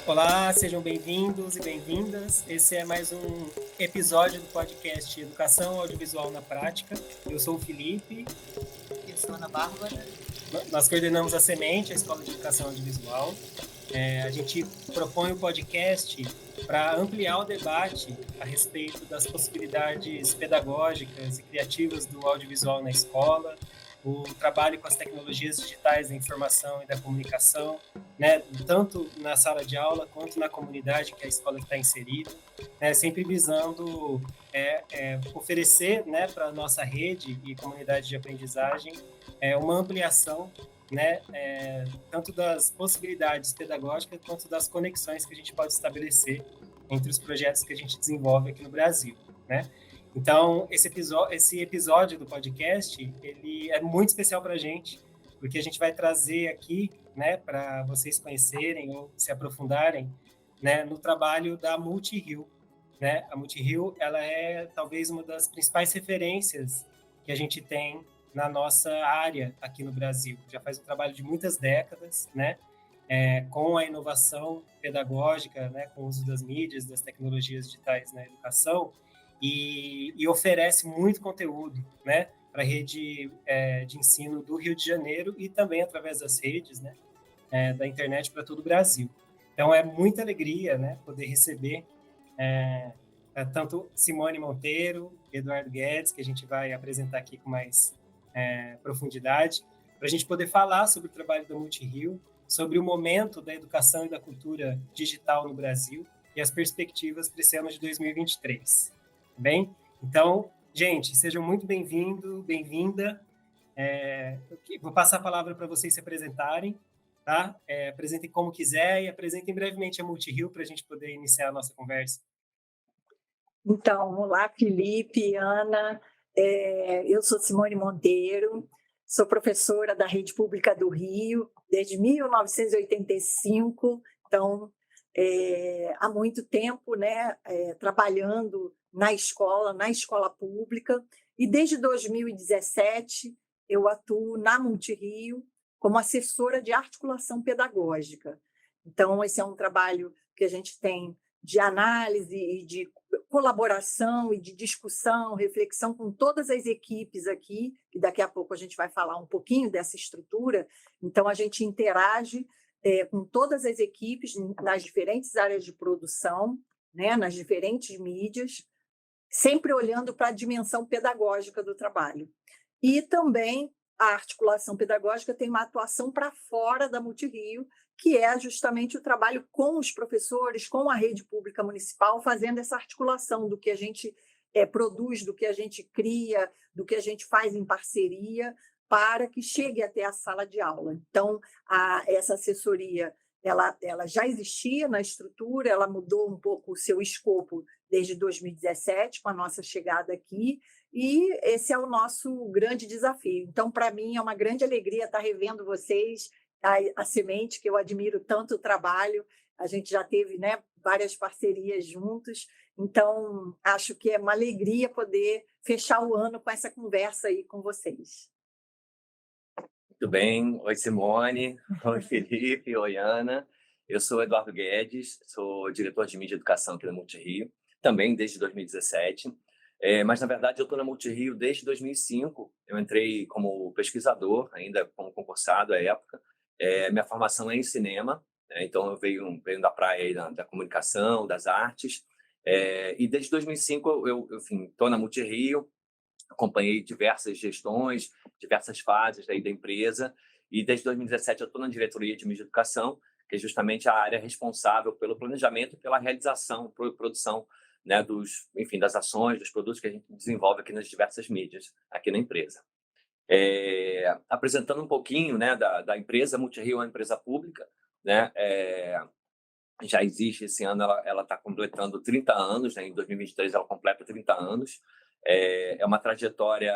Olá, sejam bem-vindos e bem-vindas. Esse é mais um episódio do podcast Educação Audiovisual na Prática. Eu sou o Felipe. Eu sou a Ana Bárbara. Nós coordenamos a Semente, a Escola de Educação Audiovisual. A gente propõe o podcast para ampliar o debate a respeito das possibilidades pedagógicas e criativas do audiovisual na escola, o trabalho com as tecnologias digitais da informação e da comunicação, né, tanto na sala de aula quanto na comunidade que a escola está inserida, né, sempre visando oferecer, né, para a nossa rede e comunidade de aprendizagem uma ampliação, né, tanto das possibilidades pedagógicas quanto das conexões que a gente pode estabelecer entre os projetos que a gente desenvolve aqui no Brasil, né? Então, esse episódio do podcast, ele é muito especial para a gente, porque a gente vai trazer aqui, né, para vocês conhecerem ou se aprofundarem, né, no trabalho da MultiRio, né? A MultiRio, ela é talvez uma das principais referências que a gente tem na nossa área aqui no Brasil. Já faz um trabalho de muitas décadas, né? Com a inovação pedagógica, né? Com o uso das mídias, das tecnologias digitais na educação, e oferece muito conteúdo, né? Para a rede de ensino do Rio de Janeiro e também através das redes, né? Da internet para todo o Brasil. Então, é muita alegria, né? Poder receber tanto Simone Monteiro, Eduardo Guedes, que a gente vai apresentar aqui com mais profundidade, para a gente poder falar sobre o trabalho da MultiRio, sobre o momento da educação e da cultura digital no Brasil e as perspectivas para esse ano de 2023. Bem? Então, gente, sejam muito bem-vindos, bem-vinda. Vou passar a palavra para vocês se apresentarem, tá? Apresentem como quiser e apresentem brevemente a MultiRio para a gente poder iniciar a nossa conversa. Então, olá, Felipe, Ana. Eu sou Simone Monteiro, sou professora da Rede Pública do Rio desde 1985, então, há muito tempo, né, trabalhando na escola pública, e desde 2017 eu atuo na MultiRio como assessora de articulação pedagógica. Então, esse é um trabalho que a gente tem de análise e de colaboração e de discussão, reflexão com todas as equipes aqui, que daqui a pouco a gente vai falar um pouquinho dessa estrutura. Então, a gente interage com todas as equipes nas diferentes áreas de produção, né, nas diferentes mídias, sempre olhando para a dimensão pedagógica do trabalho. E também a articulação pedagógica tem uma atuação para fora da MultiRio, que é justamente o trabalho com os professores, com a rede pública municipal, fazendo essa articulação do que a gente produz, do que a gente cria, do que a gente faz em parceria, para que chegue até a sala de aula. Então, essa assessoria ela já existia na estrutura, ela mudou um pouco o seu escopo desde 2017, com a nossa chegada aqui, e esse é o nosso grande desafio. Então, para mim, é uma grande alegria estar revendo vocês, a Semente, que eu admiro tanto o trabalho, a gente já teve, né, várias parcerias juntos, então acho que é uma alegria poder fechar o ano com essa conversa aí com vocês. Muito bem. Oi, Simone. Oi, Felipe. Oi, Ana. Eu sou Eduardo Guedes, sou diretor de mídia e educação aqui na MultiRio, também desde 2017. Mas, na verdade, eu estou na MultiRio desde 2005. Eu entrei como pesquisador, ainda como concursado à época. Minha formação é em cinema, né? Então eu venho da praia aí da comunicação, das artes. E desde 2005 eu estou na MultiRio, acompanhei diversas gestões, diversas fases aí da empresa, e desde 2017 eu estou na diretoria de mídia e educação, que é justamente a área responsável pelo planejamento e pela realização, produção, né, das ações, dos produtos que a gente desenvolve aqui nas diversas mídias, aqui na empresa. Apresentando um pouquinho, né, da empresa, a MultiRio é uma empresa pública, né, já existe esse ano, ela está completando 30 anos, né, em 2023 ela completa 30 anos. É uma trajetória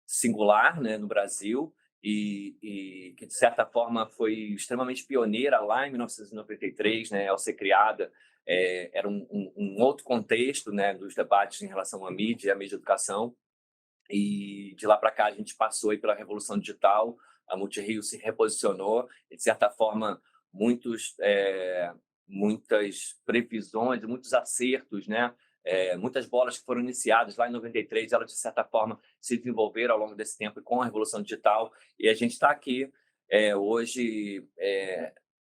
singular, né, no Brasil e que, de certa forma, foi extremamente pioneira lá em 1993, né, ao ser criada. Era um outro contexto, né, dos debates em relação à mídia e à mídia educação. E de lá para cá a gente passou aí pela revolução digital, a MultiRio se reposicionou e, de certa forma, muitos muitas previsões, muitos acertos, né? Muitas bolas que foram iniciadas lá em 93, elas, de certa forma, se desenvolveram ao longo desse tempo e com a Revolução Digital. E a gente está aqui hoje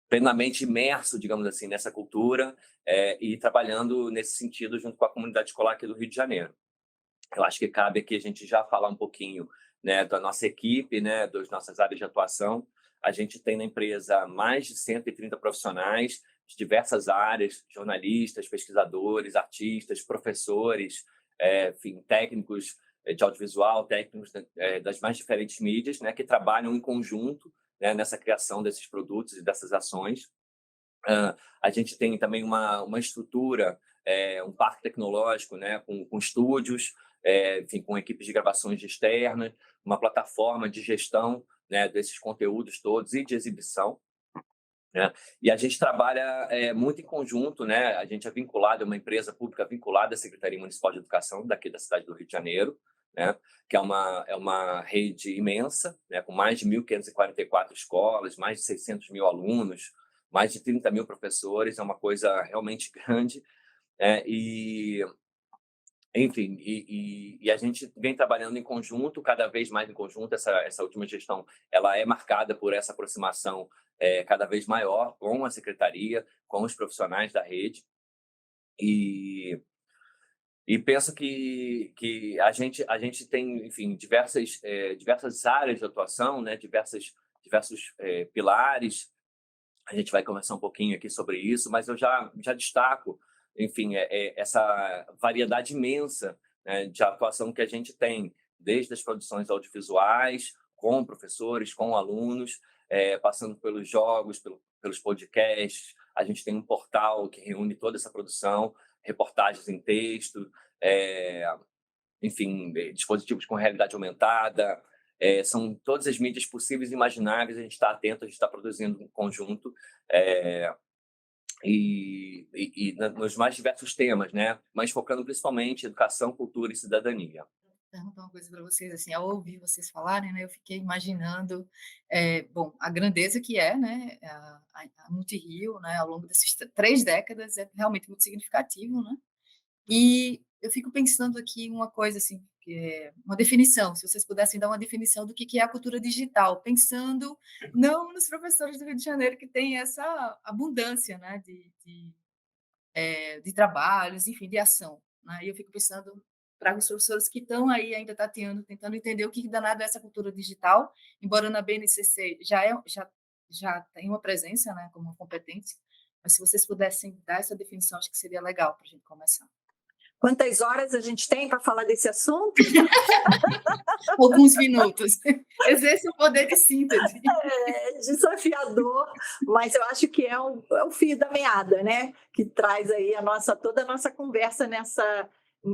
plenamente imerso, digamos assim, nessa cultura e trabalhando nesse sentido junto com a comunidade escolar aqui do Rio de Janeiro. Eu acho que cabe aqui a gente já falar um pouquinho, né, da nossa equipe, né, das nossas áreas de atuação. A gente tem na empresa mais de 130 profissionais de diversas áreas, jornalistas, pesquisadores, artistas, professores, enfim, técnicos de audiovisual, técnicos das mais diferentes mídias, né, que trabalham em conjunto, né, nessa criação desses produtos e dessas ações. A gente tem também uma estrutura, um parque tecnológico, né, com estúdios, enfim, com equipes de gravações externas, uma plataforma de gestão, né, desses conteúdos todos e de exibição, né? E a gente trabalha muito em conjunto, né? A gente é vinculado, é uma empresa pública vinculada à Secretaria Municipal de Educação daqui da cidade do Rio de Janeiro, né? Que é uma rede imensa, né? Com mais de 1.544 escolas, mais de 600 mil alunos, mais de 30 mil professores, é uma coisa realmente grande, enfim, e a gente vem trabalhando em conjunto, cada vez mais em conjunto. Essa última gestão, ela é marcada por essa aproximação cada vez maior com a secretaria, com os profissionais da rede. E penso que a gente tem, enfim, diversas áreas de atuação, né? Diversos pilares. A gente vai conversar um pouquinho aqui sobre isso, mas eu já destaco, enfim, essa variedade imensa, né, de atuação que a gente tem, desde as produções audiovisuais, com professores, com alunos, passando pelos jogos, pelos podcasts. A gente tem um portal que reúne toda essa produção, reportagens em texto, enfim, dispositivos com realidade aumentada. São todas as mídias possíveis e imagináveis. A gente está atento, a gente está produzindo em conjunto, nos mais diversos temas, né? Mas focando principalmente em educação, cultura e cidadania. Vou perguntar uma coisa para vocês, assim, ao ouvir vocês falarem, né, eu fiquei imaginando, bom, a grandeza que é, né, a Multirio, né, ao longo dessas 3 décadas, é realmente muito significativo, né? E eu fico pensando aqui uma coisa assim, que é uma definição, se vocês pudessem dar uma definição do que é a cultura digital, pensando não nos professores do Rio de Janeiro, que tem essa abundância, né, de trabalhos, enfim, de ação, né? E eu fico pensando para os professores que estão aí ainda tateando, tentando entender o que danado é essa cultura digital, embora na BNCC já tem uma presença, né, como competência, mas se vocês pudessem dar essa definição, acho que seria legal para a gente começar. Quantas horas a gente tem para falar desse assunto? Alguns minutos. Exerce o poder de síntese. É desafiador, mas eu acho que é o fio da meada, né? Que traz aí toda a nossa conversa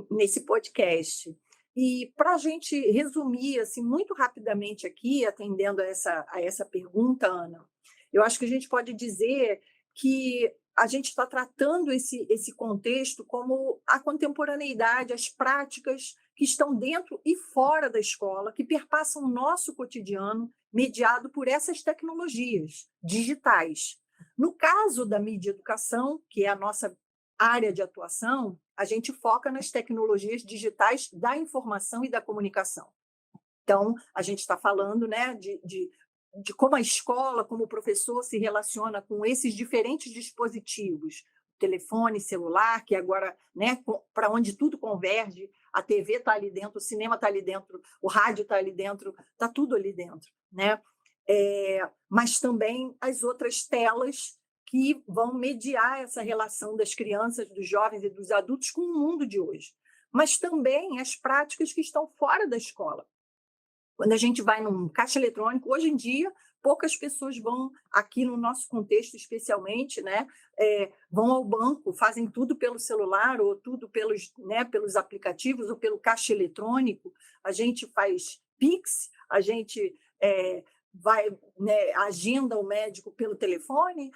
nesse podcast. E para a gente resumir assim, muito rapidamente aqui, atendendo a essa pergunta, Ana, eu acho que a gente pode dizer que a gente está tratando esse contexto como a contemporaneidade, as práticas que estão dentro e fora da escola, que perpassam o nosso cotidiano, mediado por essas tecnologias digitais. No caso da mídia educação, que é a nossa área de atuação, a gente foca nas tecnologias digitais da informação e da comunicação. Então, a gente está falando, né, de como a escola, como o professor se relaciona com esses diferentes dispositivos, telefone, celular, que agora, né, para onde tudo converge, a TV está ali dentro, o cinema está ali dentro, o rádio está ali dentro, está tudo ali dentro, né? Mas também as outras telas que vão mediar essa relação das crianças, dos jovens e dos adultos com o mundo de hoje. Mas também as práticas que estão fora da escola. Quando a gente vai num caixa eletrônico, hoje em dia, poucas pessoas vão, aqui no nosso contexto especialmente, né, vão ao banco, fazem tudo pelo celular ou tudo pelos aplicativos ou pelo caixa eletrônico. A gente faz Pix, a gente vai, né, agenda o médico pelo telefone,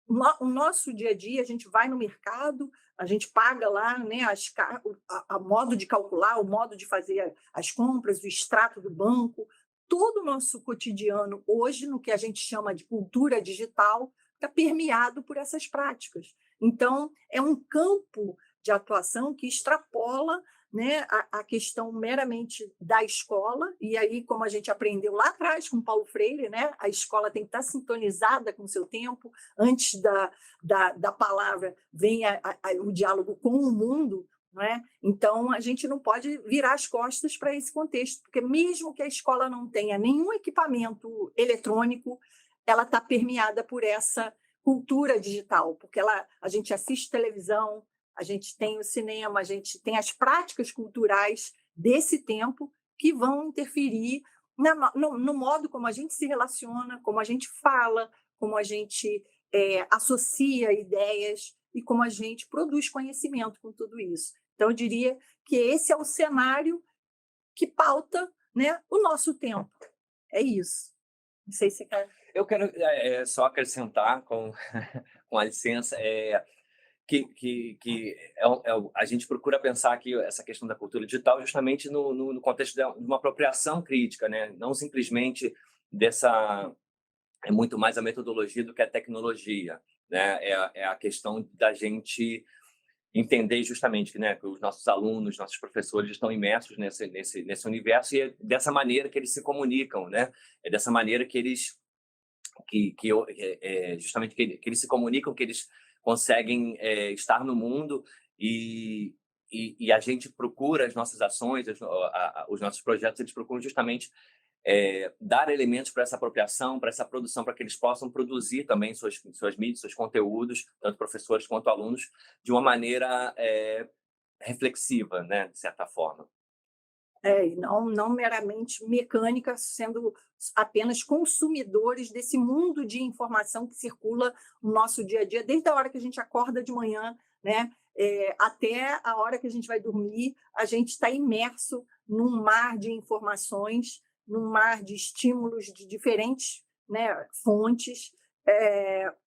o nosso dia a dia, a gente vai no mercado, a gente paga lá, né, a modo de calcular, o modo de fazer as compras, o extrato do banco. Todo o nosso cotidiano hoje, no que a gente chama de cultura digital, está permeado por essas práticas. Então, é um campo de atuação que extrapola, né, a questão meramente da escola, e aí, como a gente aprendeu lá atrás com Paulo Freire, né, a escola tem que estar sintonizada com o seu tempo, antes da palavra vem o diálogo com o mundo, não é? Então, a gente não pode virar as costas para esse contexto, porque mesmo que a escola não tenha nenhum equipamento eletrônico, ela está permeada por essa cultura digital, porque a gente assiste televisão, a gente tem o cinema, a gente tem as práticas culturais desse tempo que vão interferir no modo como a gente se relaciona, como a gente fala, como a gente associa ideias e como a gente produz conhecimento com tudo isso. Então, eu diria que esse é o cenário que pauta, né, o nosso tempo. É isso. Não sei se você quer... Eu quero só acrescentar, com a licença, a gente procura pensar aqui essa questão da cultura digital justamente no contexto de uma apropriação crítica, né? Não simplesmente é muito mais a metodologia do que a tecnologia, né? É a questão da gente entender justamente que, né, que os nossos alunos, nossos professores estão imersos nesse universo, e é dessa maneira que eles se comunicam, né? É dessa maneira que eles justamente que eles se comunicam, que eles conseguem estar no mundo, e a gente procura as nossas ações, os nossos projetos, eles procuram justamente dar elementos para essa apropriação, para essa produção, para que eles possam produzir também suas mídias, seus conteúdos, tanto professores quanto alunos, de uma maneira reflexiva, né, de certa forma. E não meramente mecânica, sendo apenas consumidores desse mundo de informação que circula no nosso dia a dia, desde a hora que a gente acorda de manhã, né, até a hora que a gente vai dormir, a gente está imerso num mar de informações, num mar de estímulos de diferentes, né, fontes,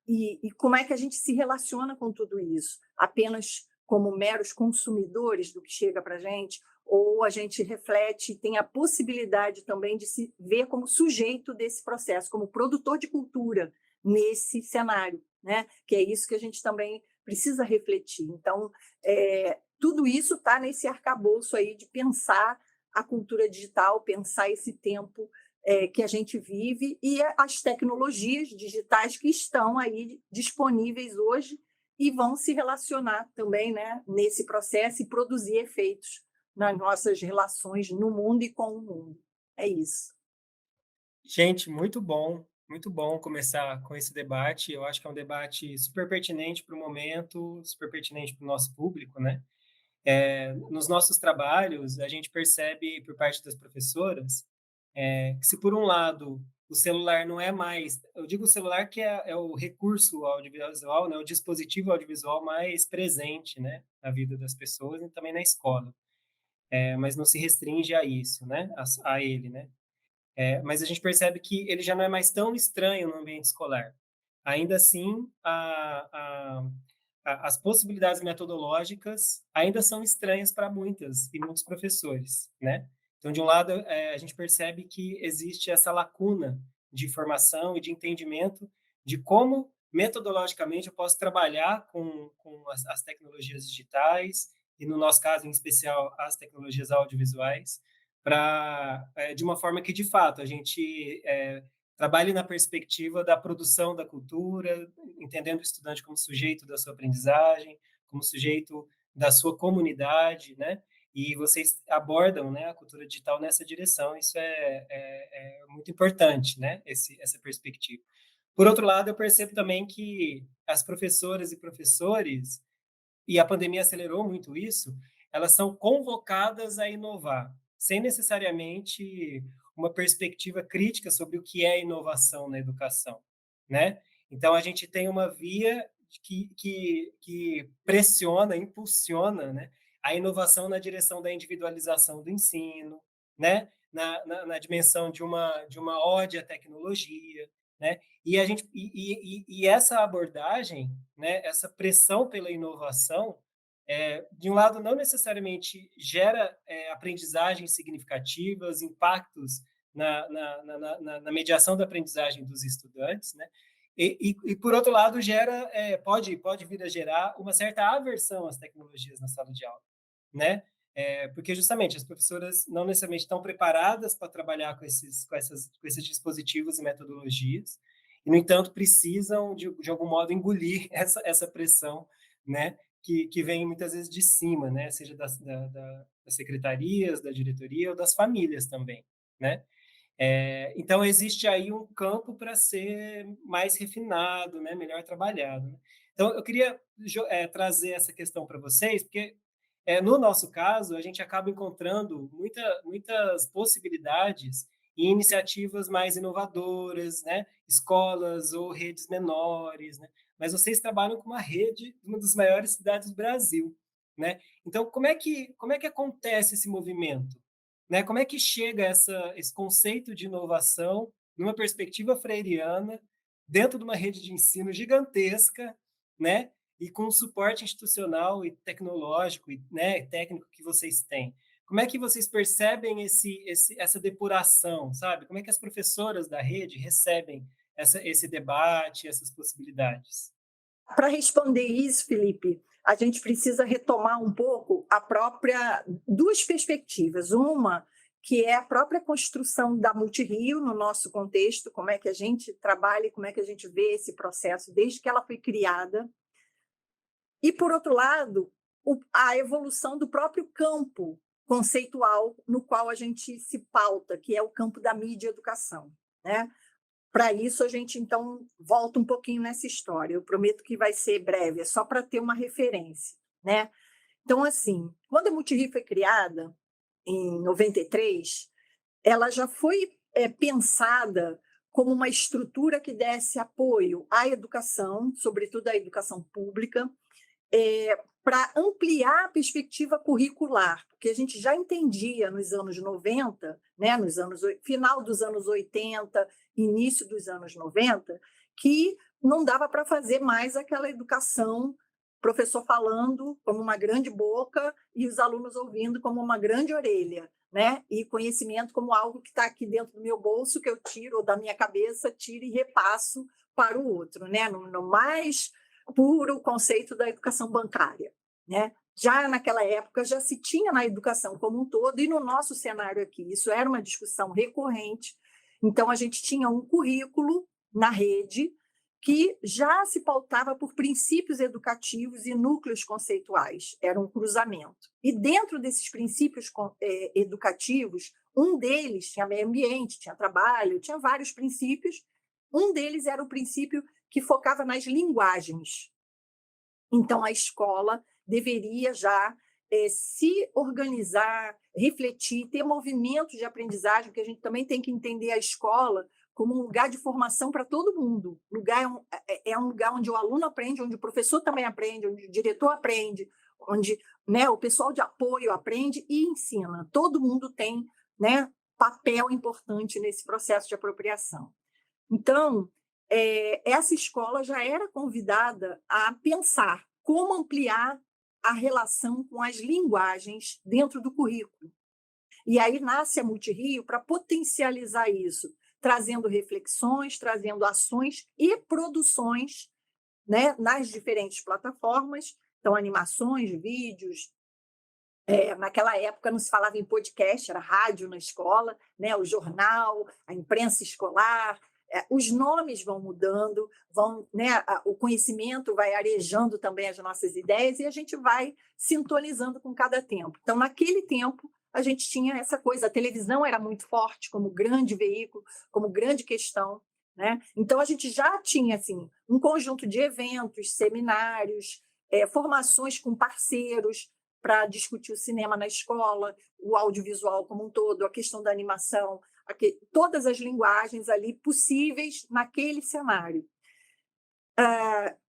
e como é que a gente se relaciona com tudo isso? Apenas como meros consumidores do que chega para a gente, ou a gente reflete e tem a possibilidade também de se ver como sujeito desse processo, como produtor de cultura nesse cenário, né? Que é isso que a gente também precisa refletir. Então, tudo isso está nesse arcabouço aí de pensar a cultura digital, pensar esse tempo que a gente vive e as tecnologias digitais que estão aí disponíveis hoje e vão se relacionar também, né, nesse processo e produzir efeitos nas nossas relações no mundo e com o mundo. É isso. Gente, muito bom começar com esse debate. Eu acho que é um debate super pertinente para o momento, super pertinente para o nosso público, né? Nos nossos trabalhos, a gente percebe, por parte das professoras, que se, por um lado, o celular não é mais... Eu digo o celular que é o recurso audiovisual, né? O dispositivo audiovisual mais presente, né? Na vida das pessoas e também na escola. Mas não se restringe a isso, né? A ele, né? Mas a gente percebe que ele já não é mais tão estranho no ambiente escolar. Ainda assim, as possibilidades metodológicas ainda são estranhas para muitas e muitos professores, né? Então, de um lado, a gente percebe que existe essa lacuna de formação e de entendimento de como, metodologicamente, eu posso trabalhar com as tecnologias digitais e, no nosso caso, em especial, as tecnologias audiovisuais, de uma forma que, de fato, a gente trabalhe na perspectiva da produção da cultura, entendendo o estudante como sujeito da sua aprendizagem, como sujeito da sua comunidade, né? E vocês abordam, né, a cultura digital nessa direção. Isso é muito importante, né? Essa perspectiva. Por outro lado, eu percebo também que as professoras e professores, e a pandemia acelerou muito isso, elas são convocadas a inovar, sem necessariamente uma perspectiva crítica sobre o que é inovação na educação, né? Então, a gente tem uma via que pressiona, impulsiona, né, a inovação na direção da individualização do ensino, né, na dimensão de uma ode à tecnologia, né? E essa abordagem, né, essa pressão pela inovação, de um lado, não necessariamente gera aprendizagens significativas, impactos na mediação da aprendizagem dos estudantes, né? E por outro lado, pode vir a gerar uma certa aversão às tecnologias na sala de aula, né? Porque justamente as professoras não necessariamente estão preparadas para trabalhar com esses dispositivos e metodologias, e, no entanto, precisam, de algum modo, engolir essa pressão, né, que vem muitas vezes de cima, né, seja das secretarias, da diretoria ou das famílias também, né? Então, existe aí um campo para ser mais refinado, né, melhor trabalhado, né? Então, eu queria trazer essa questão para vocês, porque, no nosso caso, a gente acaba encontrando muitas possibilidades e iniciativas mais inovadoras, né? Escolas ou redes menores, né? Mas vocês trabalham com uma rede de uma das maiores cidades do Brasil, né? Então, como é que acontece esse movimento? Né? Como é que chega esse conceito de inovação numa perspectiva freiriana, dentro de uma rede de ensino gigantesca, né? E com o suporte institucional e tecnológico e, né, técnico que vocês têm? Como é que vocês percebem essa depuração, sabe? Como é que as professoras da rede recebem esse debate, essas possibilidades? Para responder isso, Felipe, a gente precisa retomar um pouco duas perspectivas. Uma, que é a própria construção da Multirio no nosso contexto, como é que a gente trabalha e como é que a gente vê esse processo desde que ela foi criada. E, por outro lado, a evolução do próprio campo conceitual no qual a gente se pauta, que é o campo da mídia e educação, né? Para isso, a gente, então, volta um pouquinho nessa história. Eu prometo que vai ser breve, é só para ter uma referência, né? Então, assim, quando a Multirio foi criada, em 93, ela já foi pensada como uma estrutura que desse apoio à educação, sobretudo à educação pública, para ampliar a perspectiva curricular, porque a gente já entendia nos anos 90, né, final dos anos 80, início dos anos 90, que não dava para fazer mais aquela educação, professor falando como uma grande boca e os alunos ouvindo como uma grande orelha, né? E conhecimento como algo que está aqui dentro do meu bolso, que eu tiro, ou da minha cabeça, tiro e repasso para o outro, né? No mais puro conceito da educação bancária, né? Já naquela época já se tinha na educação como um todo, e no nosso cenário aqui, isso era uma discussão recorrente. Então, a gente tinha um currículo na rede que já se pautava por princípios educativos e núcleos conceituais, era um cruzamento. E dentro desses princípios educativos, um deles tinha meio ambiente, tinha trabalho, tinha vários princípios, um deles era o princípio que focava nas linguagens. Então, a escola deveria já se organizar, refletir, ter movimentos de aprendizagem, porque a gente também tem que entender a escola como um lugar de formação para todo mundo. É um lugar onde o aluno aprende, onde o professor também aprende, onde o diretor aprende, onde, né, o pessoal de apoio aprende e ensina. Todo mundo tem, né, papel importante nesse processo de apropriação. Então, essa escola já era convidada a pensar como ampliar a relação com as linguagens dentro do currículo. E aí nasce a Multirio para potencializar isso, trazendo reflexões, trazendo ações e produções, né, nas diferentes plataformas, então animações, vídeos. Naquela época não se falava em podcast, era rádio na escola, né, o jornal, a imprensa escolar. Os nomes vão mudando, né, o conhecimento vai arejando também as nossas ideias e a gente vai sintonizando com cada tempo. Então, naquele tempo, a gente tinha essa coisa, a televisão era muito forte como grande veículo, como grande questão, né? Então, a gente já tinha assim, um conjunto de eventos, seminários, formações com parceiros para discutir o cinema na escola, o audiovisual como um todo, a questão da animação, todas as linguagens ali possíveis naquele cenário.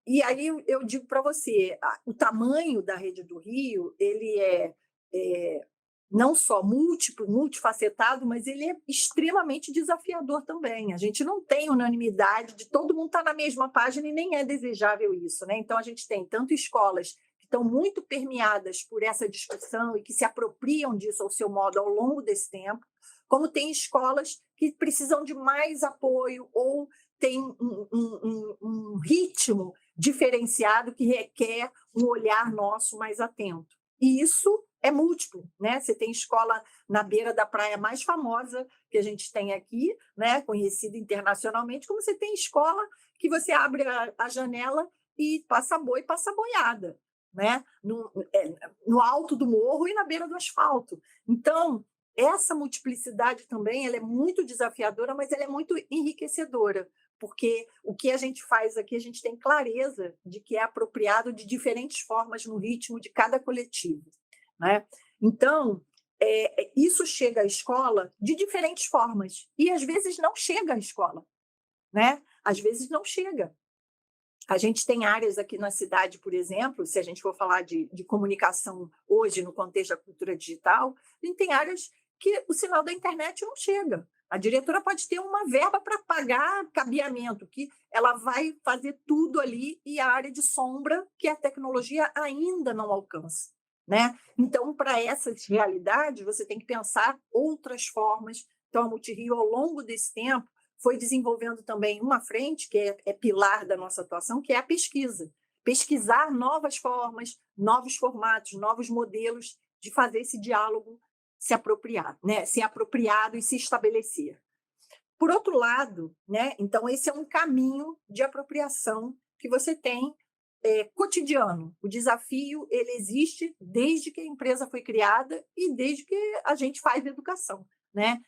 E aí eu digo para você, o tamanho da Rede do Rio, ele é não só múltiplo, multifacetado, mas ele é extremamente desafiador também. A gente não tem unanimidade de todo mundo estar na mesma página e nem é desejável isso, né? Então, a gente tem tanto escolas que estão muito permeadas por essa discussão e que se apropriam disso ao seu modo ao longo desse tempo, como tem escolas que precisam de mais apoio ou tem um ritmo diferenciado que requer um olhar nosso mais atento. E isso é múltiplo, né? Você tem escola na beira da praia mais famosa que a gente tem aqui, né? Conhecida internacionalmente, como você tem escola que você abre a janela e passa boi, passa boiada, né? No alto do morro e na beira do asfalto. Então, essa multiplicidade também ela é muito desafiadora, mas ela é muito enriquecedora, porque o que a gente faz aqui, a gente tem clareza de que é apropriado de diferentes formas no ritmo de cada coletivo, né? Então, isso chega à escola de diferentes formas, e às vezes não chega à escola, né? Às vezes não chega. A gente tem áreas aqui na cidade, por exemplo, se a gente for falar de comunicação hoje no contexto da cultura digital, a gente tem áreas que o sinal da internet não chega. A diretora pode ter uma verba para pagar cabeamento, que ela vai fazer tudo ali, e a área de sombra que a tecnologia ainda não alcança, né? Então, para essas realidades, você tem que pensar outras formas. Então, a Multirio, ao longo desse tempo, foi desenvolvendo também uma frente, que é pilar da nossa atuação, que é a pesquisa. Pesquisar novas formas, novos formatos, novos modelos de fazer esse diálogo se apropriar, né? Ser apropriado e se estabelecer. Por outro lado, né? Então, esse é um caminho de apropriação que você tem cotidiano. O desafio ele existe desde que a empresa foi criada e desde que a gente faz educação, né?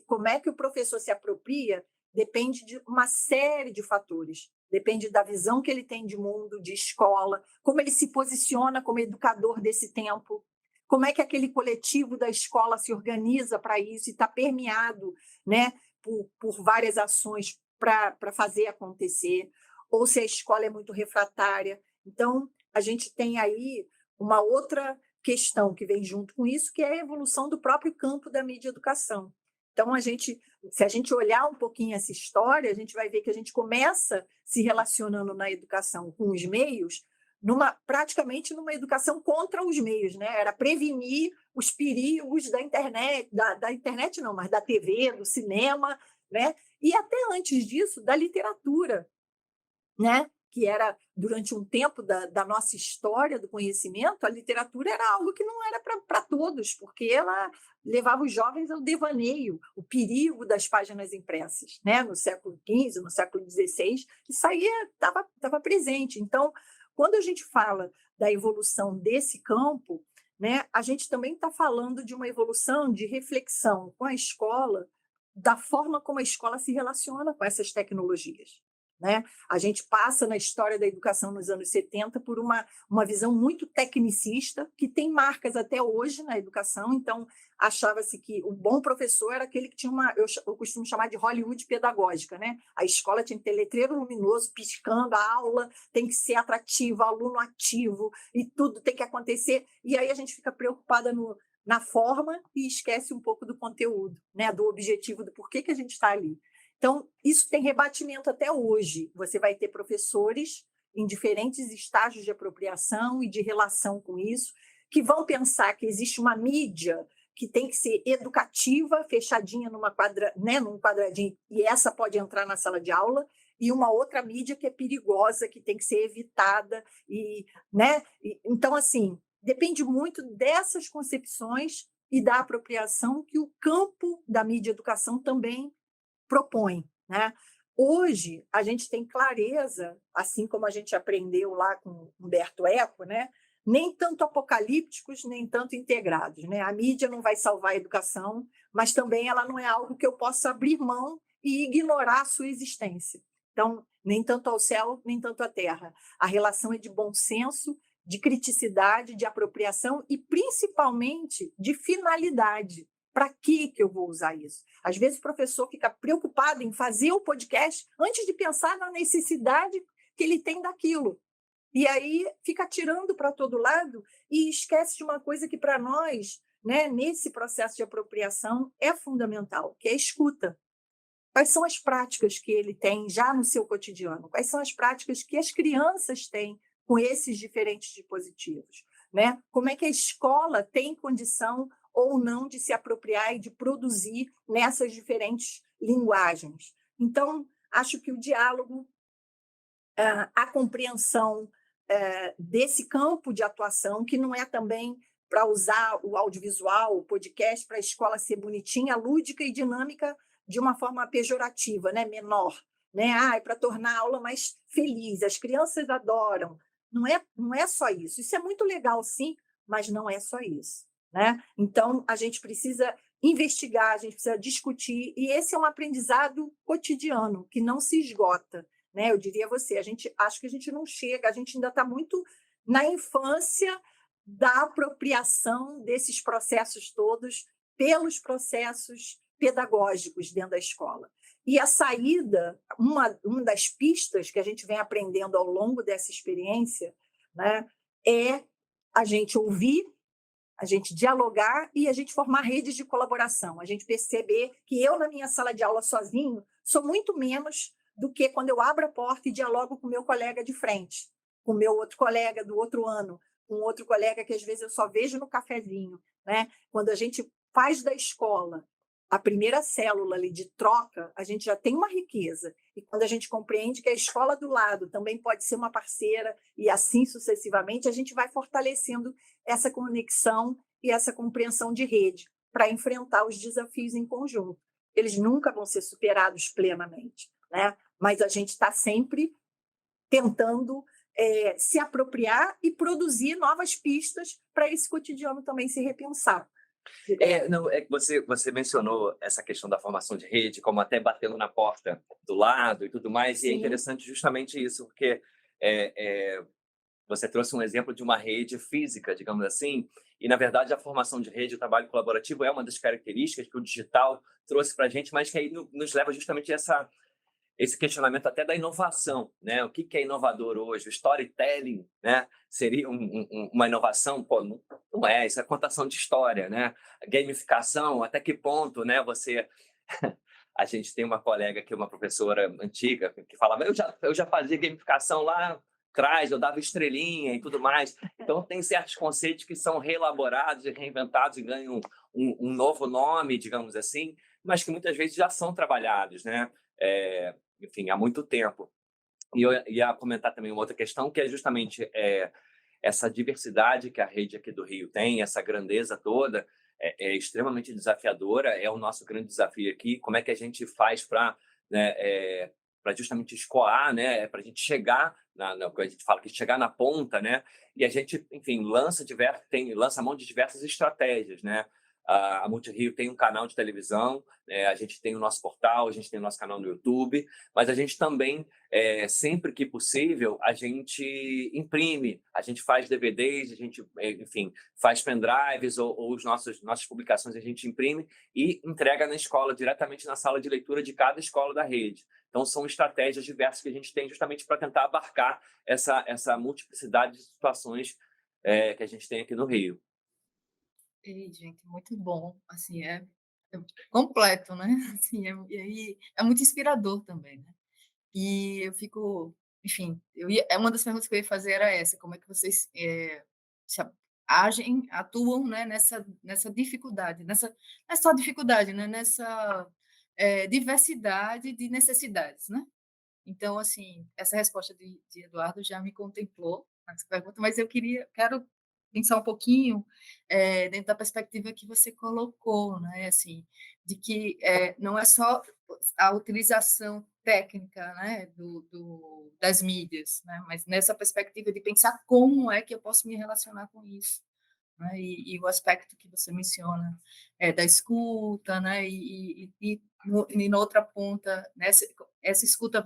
Como é que o professor se apropria depende de uma série de fatores. Depende da visão que ele tem de mundo, de escola, como ele se posiciona como educador desse tempo, como é que aquele coletivo da escola se organiza para isso e está permeado, né, por várias ações para fazer acontecer, ou se a escola é muito refratária. Então, a gente tem aí uma outra questão que vem junto com isso, que é a evolução do próprio campo da mídia educação. Então, se a gente olhar um pouquinho essa história, a gente vai ver que a gente começa se relacionando na educação com os meios, praticamente numa educação contra os meios, né? Era prevenir os perigos da internet, da internet não, mas da TV, do cinema, né? E até antes disso, da literatura, né? Que era, durante um tempo da nossa história do conhecimento, a literatura era algo que não era para todos, porque ela levava os jovens ao devaneio, o perigo das páginas impressas, né? No século XV, no século XVI, isso aí estava presente. Então, quando a gente fala da evolução desse campo, né, a gente também está falando de uma evolução de reflexão com a escola, da forma como a escola se relaciona com essas tecnologias, né? A gente passa na história da educação nos anos 70 por uma visão muito tecnicista, que tem marcas até hoje na educação. Então, achava-se que o bom professor era aquele que tinha eu costumo chamar de Hollywood pedagógica, né? A escola tinha que ter letreiro luminoso, piscando, a aula tem que ser atrativa, aluno ativo, e tudo tem que acontecer. E aí a gente fica preocupada na forma e esquece um pouco do conteúdo, né? Do objetivo, do porquê que a gente está ali. Então, isso tem rebatimento até hoje. Você vai ter professores em diferentes estágios de apropriação e de relação com isso, que vão pensar que existe uma mídia que tem que ser educativa, fechadinha num quadradinho, e essa pode entrar na sala de aula, e uma outra mídia que é perigosa, que tem que ser evitada. Né? Então, assim, depende muito dessas concepções e da apropriação que o campo da mídia educação também propõe, né? Hoje, a gente tem clareza, assim como a gente aprendeu lá com Humberto Eco, né? Nem tanto apocalípticos, nem tanto integrados, né? A mídia não vai salvar a educação, mas também ela não é algo que eu possa abrir mão e ignorar a sua existência. Então, nem tanto ao céu, nem tanto à terra. A relação é de bom senso, de criticidade, de apropriação e, principalmente, de finalidade. Para que eu vou usar isso? Às vezes o professor fica preocupado em fazer o podcast antes de pensar na necessidade que ele tem daquilo. E aí fica tirando para todo lado e esquece de uma coisa que para nós, né, nesse processo de apropriação, é fundamental, que é a escuta. Quais são as práticas que ele tem já no seu cotidiano? Quais são as práticas que as crianças têm com esses diferentes dispositivos? Né? Como é que a escola tem condição ou não de se apropriar e de produzir nessas diferentes linguagens? Então, acho que o diálogo, a compreensão desse campo de atuação, que não é também para usar o audiovisual, o podcast, para a escola ser bonitinha, lúdica e dinâmica de uma forma pejorativa, né? Menor. Né? É para tornar a aula mais feliz, as crianças adoram. Não é só isso. Isso é muito legal, sim, mas não é só isso. Né? Então, a gente precisa investigar, a gente precisa discutir, e esse é um aprendizado cotidiano, que não se esgota. Né? Eu diria a você, acho que a gente não chega, a gente ainda está muito na infância da apropriação desses processos todos pelos processos pedagógicos dentro da escola. E a saída, uma das pistas que a gente vem aprendendo ao longo dessa experiência, né, é a gente ouvir, a gente dialogar e a gente formar redes de colaboração, a gente perceber que eu, na minha sala de aula sozinho, sou muito menos do que quando eu abro a porta e dialogo com o meu colega de frente, com o meu outro colega do outro ano, com outro colega que às vezes eu só vejo no cafezinho. Né? Quando a gente faz da escola a primeira célula ali de troca, a gente já tem uma riqueza. E quando a gente compreende que a escola do lado também pode ser uma parceira e assim sucessivamente, a gente vai fortalecendo essa conexão e essa compreensão de rede para enfrentar os desafios em conjunto. Eles nunca vão ser superados plenamente, né? Mas a gente está sempre tentando se apropriar e produzir novas pistas para esse cotidiano também se repensar. Não, é que você mencionou essa questão da formação de rede, como até batendo na porta do lado e tudo mais, Sim. E é interessante justamente isso, porque você trouxe um exemplo de uma rede física, digamos assim, e, na verdade, a formação de rede, o trabalho colaborativo é uma das características que o digital trouxe para a gente, mas que aí nos leva justamente a esse questionamento até da inovação, né? O que é inovador hoje? O storytelling, né? Seria uma inovação? Pô, não é, isso é contação de história, né? A gamificação, até que ponto, né? A gente tem uma colega que é uma professora antiga que falava, eu já fazia gamificação lá atrás, eu dava estrelinha e tudo mais. Então, tem certos conceitos que são reelaborados e reinventados e ganham um novo nome, digamos assim, mas que muitas vezes já são trabalhados, né? Enfim, há muito tempo. E eu ia comentar também uma outra questão, que é justamente essa diversidade que a rede aqui do Rio tem, essa grandeza toda, é extremamente desafiadora, é o nosso grande desafio aqui. Como é que a gente faz para para justamente escoar, né? Para a gente chegar, a gente fala que chegar na ponta, né? E a gente, enfim, lança a mão de diversas estratégias, né? A Multirio tem um canal de televisão, a gente tem o nosso portal, a gente tem o nosso canal no YouTube, mas a gente também, sempre que possível, a gente imprime, a gente faz DVDs, a gente, enfim, faz pendrives ou nossas publicações a gente imprime e entrega na escola, diretamente na sala de leitura de cada escola da rede. Então, são estratégias diversas que a gente tem justamente para tentar abarcar essa multiplicidade de situações que a gente tem aqui no Rio. Ei, gente, muito bom. Assim, é completo, né? Assim, é muito inspirador também, né? E eu fico, enfim, uma das perguntas que eu ia fazer era essa: como é que vocês atuam, né, nessa dificuldade, não é só dificuldade, né, nessa diversidade de necessidades, né? Então, assim, essa resposta de Eduardo já me contemplou nessa pergunta, mas quero pensar um pouquinho dentro da perspectiva que você colocou, né, assim, de que não é só a utilização técnica, né, das mídias, né, mas nessa perspectiva de pensar como é que eu posso me relacionar com isso. Né, e o aspecto que você menciona da escuta, né, e na outra ponta, né, essa escuta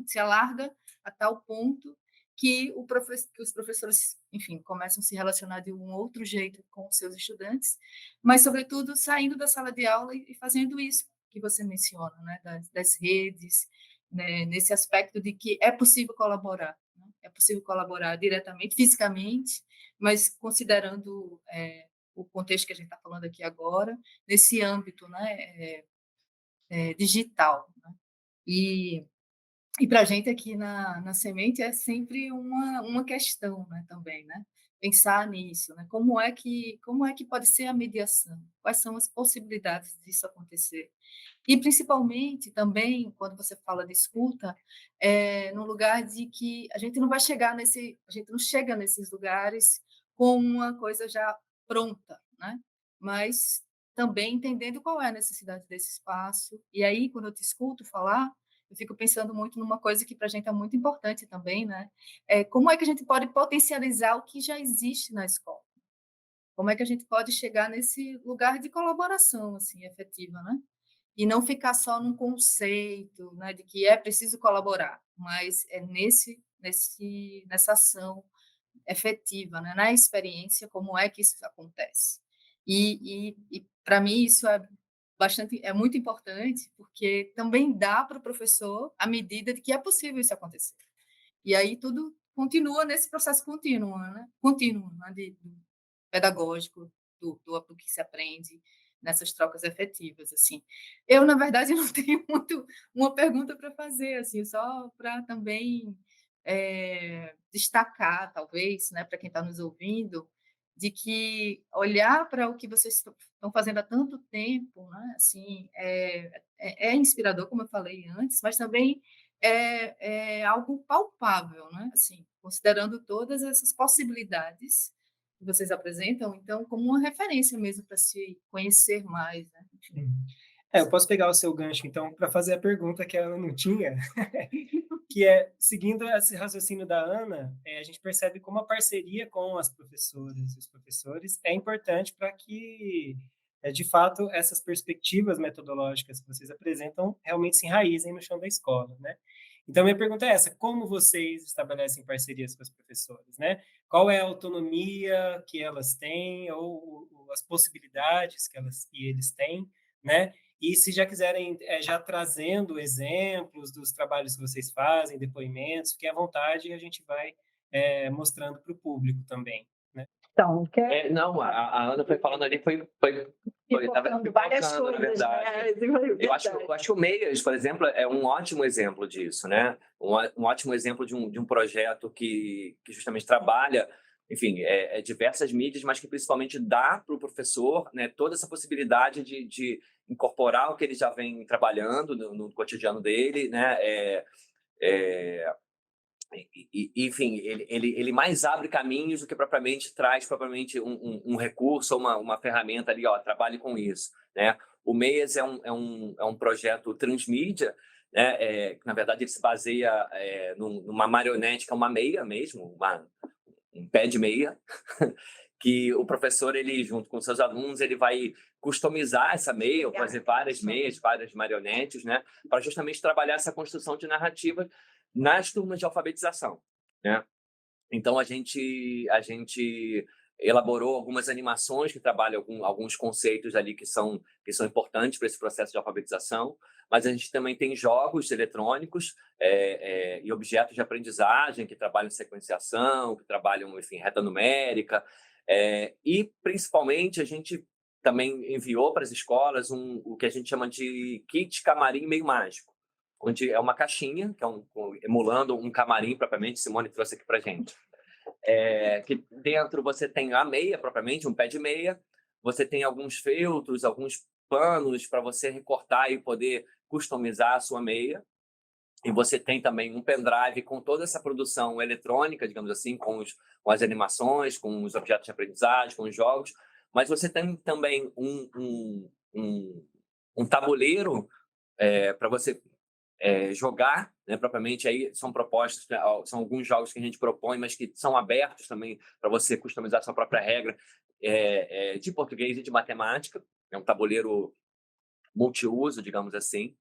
se alarga a tal ponto que os professores, enfim, começam a se relacionar de um outro jeito com os seus estudantes, mas, sobretudo, saindo da sala de aula e fazendo isso que você menciona, né, das redes, né, nesse aspecto de que é possível colaborar, né, é possível colaborar diretamente, fisicamente, mas considerando o contexto que a gente está falando aqui agora, nesse âmbito, né, digital. Né? E para a gente aqui na Semente é sempre uma questão, né, também, né? pensar nisso, né? Como é que pode ser a mediação? Quais são as possibilidades disso acontecer? E principalmente também quando você fala de escuta, no lugar de que a gente não vai chegar nesse, a gente não chega nesses lugares com uma coisa já pronta, né? Mas também entendendo qual é a necessidade desse espaço. E aí, quando eu te escuto falar, eu fico pensando muito numa coisa que para a gente é muito importante também, né? Como é que a gente pode potencializar o que já existe na escola? Como é que a gente pode chegar nesse lugar de colaboração, assim, efetiva, né? E não ficar só num conceito, né, de que é preciso colaborar, mas é nessa ação efetiva, né, na experiência, como é que isso acontece. E para mim isso é muito importante, porque também dá para o professor a medida de que é possível isso acontecer. E aí tudo continua nesse processo contínuo, né, pedagógico, do que se aprende nessas trocas efetivas, assim. Eu, na verdade, não tenho muito uma pergunta para fazer, assim, só para também destacar, talvez, né, para quem está nos ouvindo, de que olhar para o que vocês estão fazendo há tanto tempo, né, assim, é inspirador, como eu falei antes, mas também é algo palpável, né, assim, considerando todas essas possibilidades que vocês apresentam, então, como uma referência mesmo para se conhecer mais, né? Eu posso pegar o seu gancho, então, para fazer a pergunta que ela não tinha, que é, seguindo esse raciocínio da Ana, a gente percebe como a parceria com as professoras e os professores é importante para que, de fato, essas perspectivas metodológicas que vocês apresentam realmente se enraizem no chão da escola, né? Então, minha pergunta é essa: como vocês estabelecem parcerias com as professoras, né? Qual é a autonomia que elas têm ou as possibilidades que eles têm, né? E se já quiserem, já trazendo exemplos dos trabalhos que vocês fazem, depoimentos, fiquem à vontade e a gente vai mostrando para o público também, né? Então, Não, a Ana foi falando ali, pipocando várias pipocando, na coisas, né? verdade. Eu acho que o Meias, por exemplo, é um ótimo exemplo disso, né? Um ótimo exemplo de um projeto que justamente trabalha, enfim, diversas mídias, mas que principalmente dá para o professor, né, toda essa possibilidade de incorporar o que ele já vem trabalhando no cotidiano dele, né? Enfim, ele mais abre caminhos do que traz propriamente um recurso ou uma ferramenta ali, ó, trabalhe com isso, né? O Meias é um projeto transmídia, né? Que na verdade ele se baseia numa marionete, que é uma meia mesmo, um pé de meia, que o professor, ele junto com seus alunos, ele vai customizar essa meia, ou fazer várias meias, várias marionetes, né, para justamente trabalhar essa construção de narrativa nas turmas de alfabetização, né? Então a gente elaborou algumas animações que trabalham alguns conceitos ali que são importantes para esse processo de alfabetização, mas a gente também tem jogos eletrônicos e objetos de aprendizagem que trabalham sequenciação, que trabalham, enfim, reta numérica, e principalmente a gente também enviou para as escolas o que a gente chama de kit camarim meio mágico, onde é uma caixinha, que emulando um camarim propriamente, Simone trouxe aqui para a gente. Que dentro você tem a meia propriamente, um pé de meia, você tem alguns feltros, alguns panos para você recortar e poder customizar a sua meia, e você tem também um pendrive com toda essa produção eletrônica, digamos assim, com as animações, com os objetos de aprendizagem, com os jogos, mas você tem também um tabuleiro para você jogar, né, propriamente. Aí são propostas, né, são alguns jogos que a gente propõe, mas que são abertos também para você customizar a sua própria regra de português e de matemática. É um tabuleiro multiuso, digamos assim.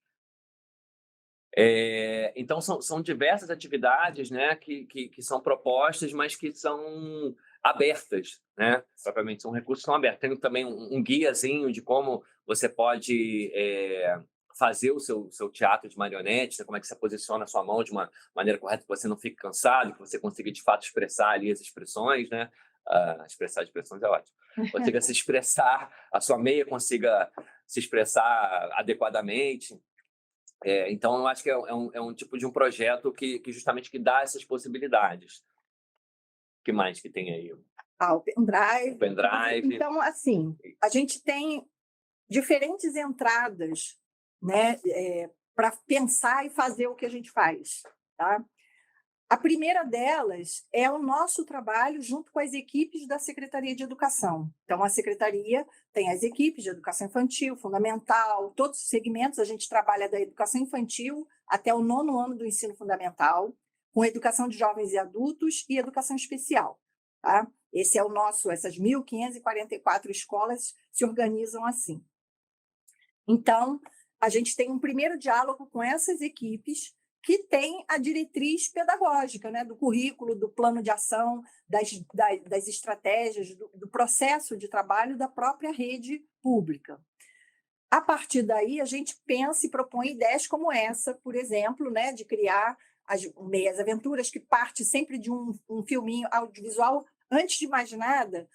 Então são diversas atividades, né, que são propostas, mas que são abertas, né? Propriamente são recursos que são abertos. Tem também um guiazinho de como você pode fazer o seu teatro de marionetes, né? Como é que você posiciona a sua mão de uma maneira correta, que você não fique cansado, que você consiga de fato expressar ali as expressões, né? Expressar expressões é ótimo. Consiga se expressar, a sua meia consiga se expressar adequadamente. Então, eu acho que é um tipo de um projeto que justamente que dá essas possibilidades. O que mais que tem aí? O pendrive. Pendrive. Então, assim, a gente tem diferentes entradas, né, para pensar e fazer o que a gente faz, tá? A primeira delas é o nosso trabalho junto com as equipes da Secretaria de Educação. Então, a Secretaria tem as equipes de educação infantil, fundamental, todos os segmentos. A gente trabalha da educação infantil até o 9º ano do ensino fundamental, com educação de jovens e adultos e educação especial. Tá? Esse é o nosso, essas 1.544 escolas se organizam assim. Então, a gente tem um primeiro diálogo com essas equipes que tem a diretriz pedagógica, né, do currículo, do plano de ação, das estratégias, do processo de trabalho da própria rede pública. A partir daí, a gente pensa e propõe ideias como essa, por exemplo, né, de criar as Meias Aventuras, que parte sempre de um filminho audiovisual. Antes de mais nada,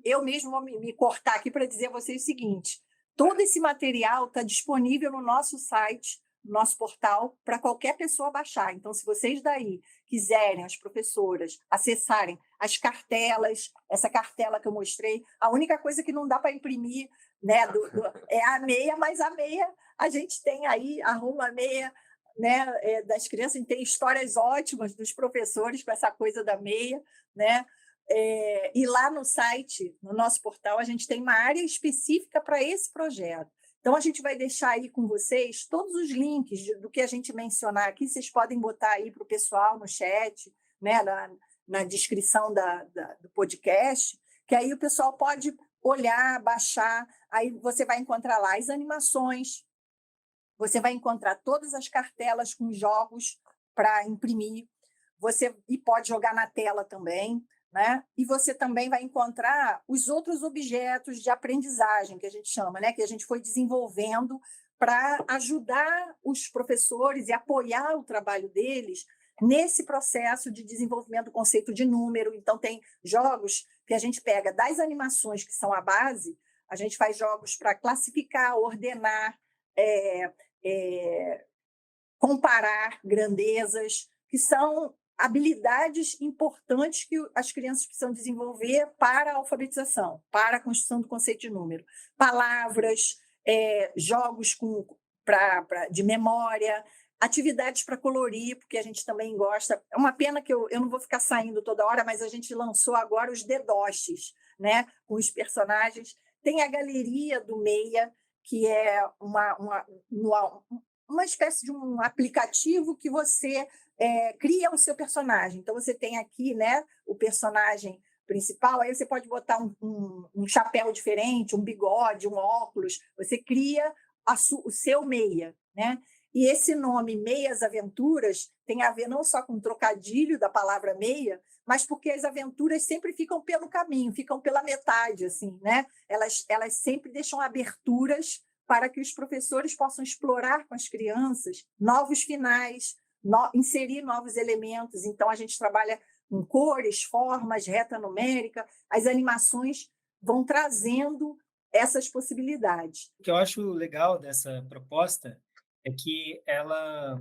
eu mesmo vou me cortar aqui para dizer a vocês o seguinte: todo esse material está disponível no nosso site, no nosso portal, para qualquer pessoa baixar. Então, se vocês daí quiserem, as professoras, acessarem as cartelas, essa cartela que eu mostrei, a única coisa que não dá para imprimir, né, é a meia, mas a meia a gente tem aí, arruma a meia, né, das crianças, tem histórias ótimas dos professores com essa coisa da meia, né? E lá no site, no nosso portal, a gente tem uma área específica para esse projeto. Então, a gente vai deixar aí com vocês todos os links do que a gente mencionar aqui. Vocês podem botar aí para o pessoal no chat, né, na descrição do podcast, que aí o pessoal pode olhar, baixar. Aí você vai encontrar lá as animações, você vai encontrar todas as cartelas com jogos para imprimir, e pode jogar na tela também. Né? E você também vai encontrar os outros objetos de aprendizagem, que a gente chama, né? Que a gente foi desenvolvendo para ajudar os professores e apoiar o trabalho deles nesse processo de desenvolvimento do conceito de número. Então, tem jogos que a gente pega das animações, que são a base, a gente faz jogos para classificar, ordenar, comparar grandezas, que são habilidades importantes que as crianças precisam desenvolver para a alfabetização, para a construção do conceito de número. Palavras, jogos de memória, atividades para colorir, porque a gente também gosta. É uma pena que eu não vou ficar saindo toda hora, mas a gente lançou agora os dedoches, né, com os personagens. Tem a galeria do Meia, que é uma espécie de um aplicativo que você cria o seu personagem. Então, você tem aqui, né, o personagem principal, aí você pode botar um chapéu diferente, um bigode, um óculos, você cria o seu meia, né? E esse nome Meias Aventuras tem a ver não só com o trocadilho da palavra meia, mas porque as aventuras sempre ficam pelo caminho, ficam pela metade, assim, né? Elas sempre deixam aberturas para que os professores possam explorar com as crianças novos finais, inserir novos elementos. Então, a gente trabalha com cores, formas, reta numérica, as animações vão trazendo essas possibilidades. O que eu acho legal dessa proposta é que ela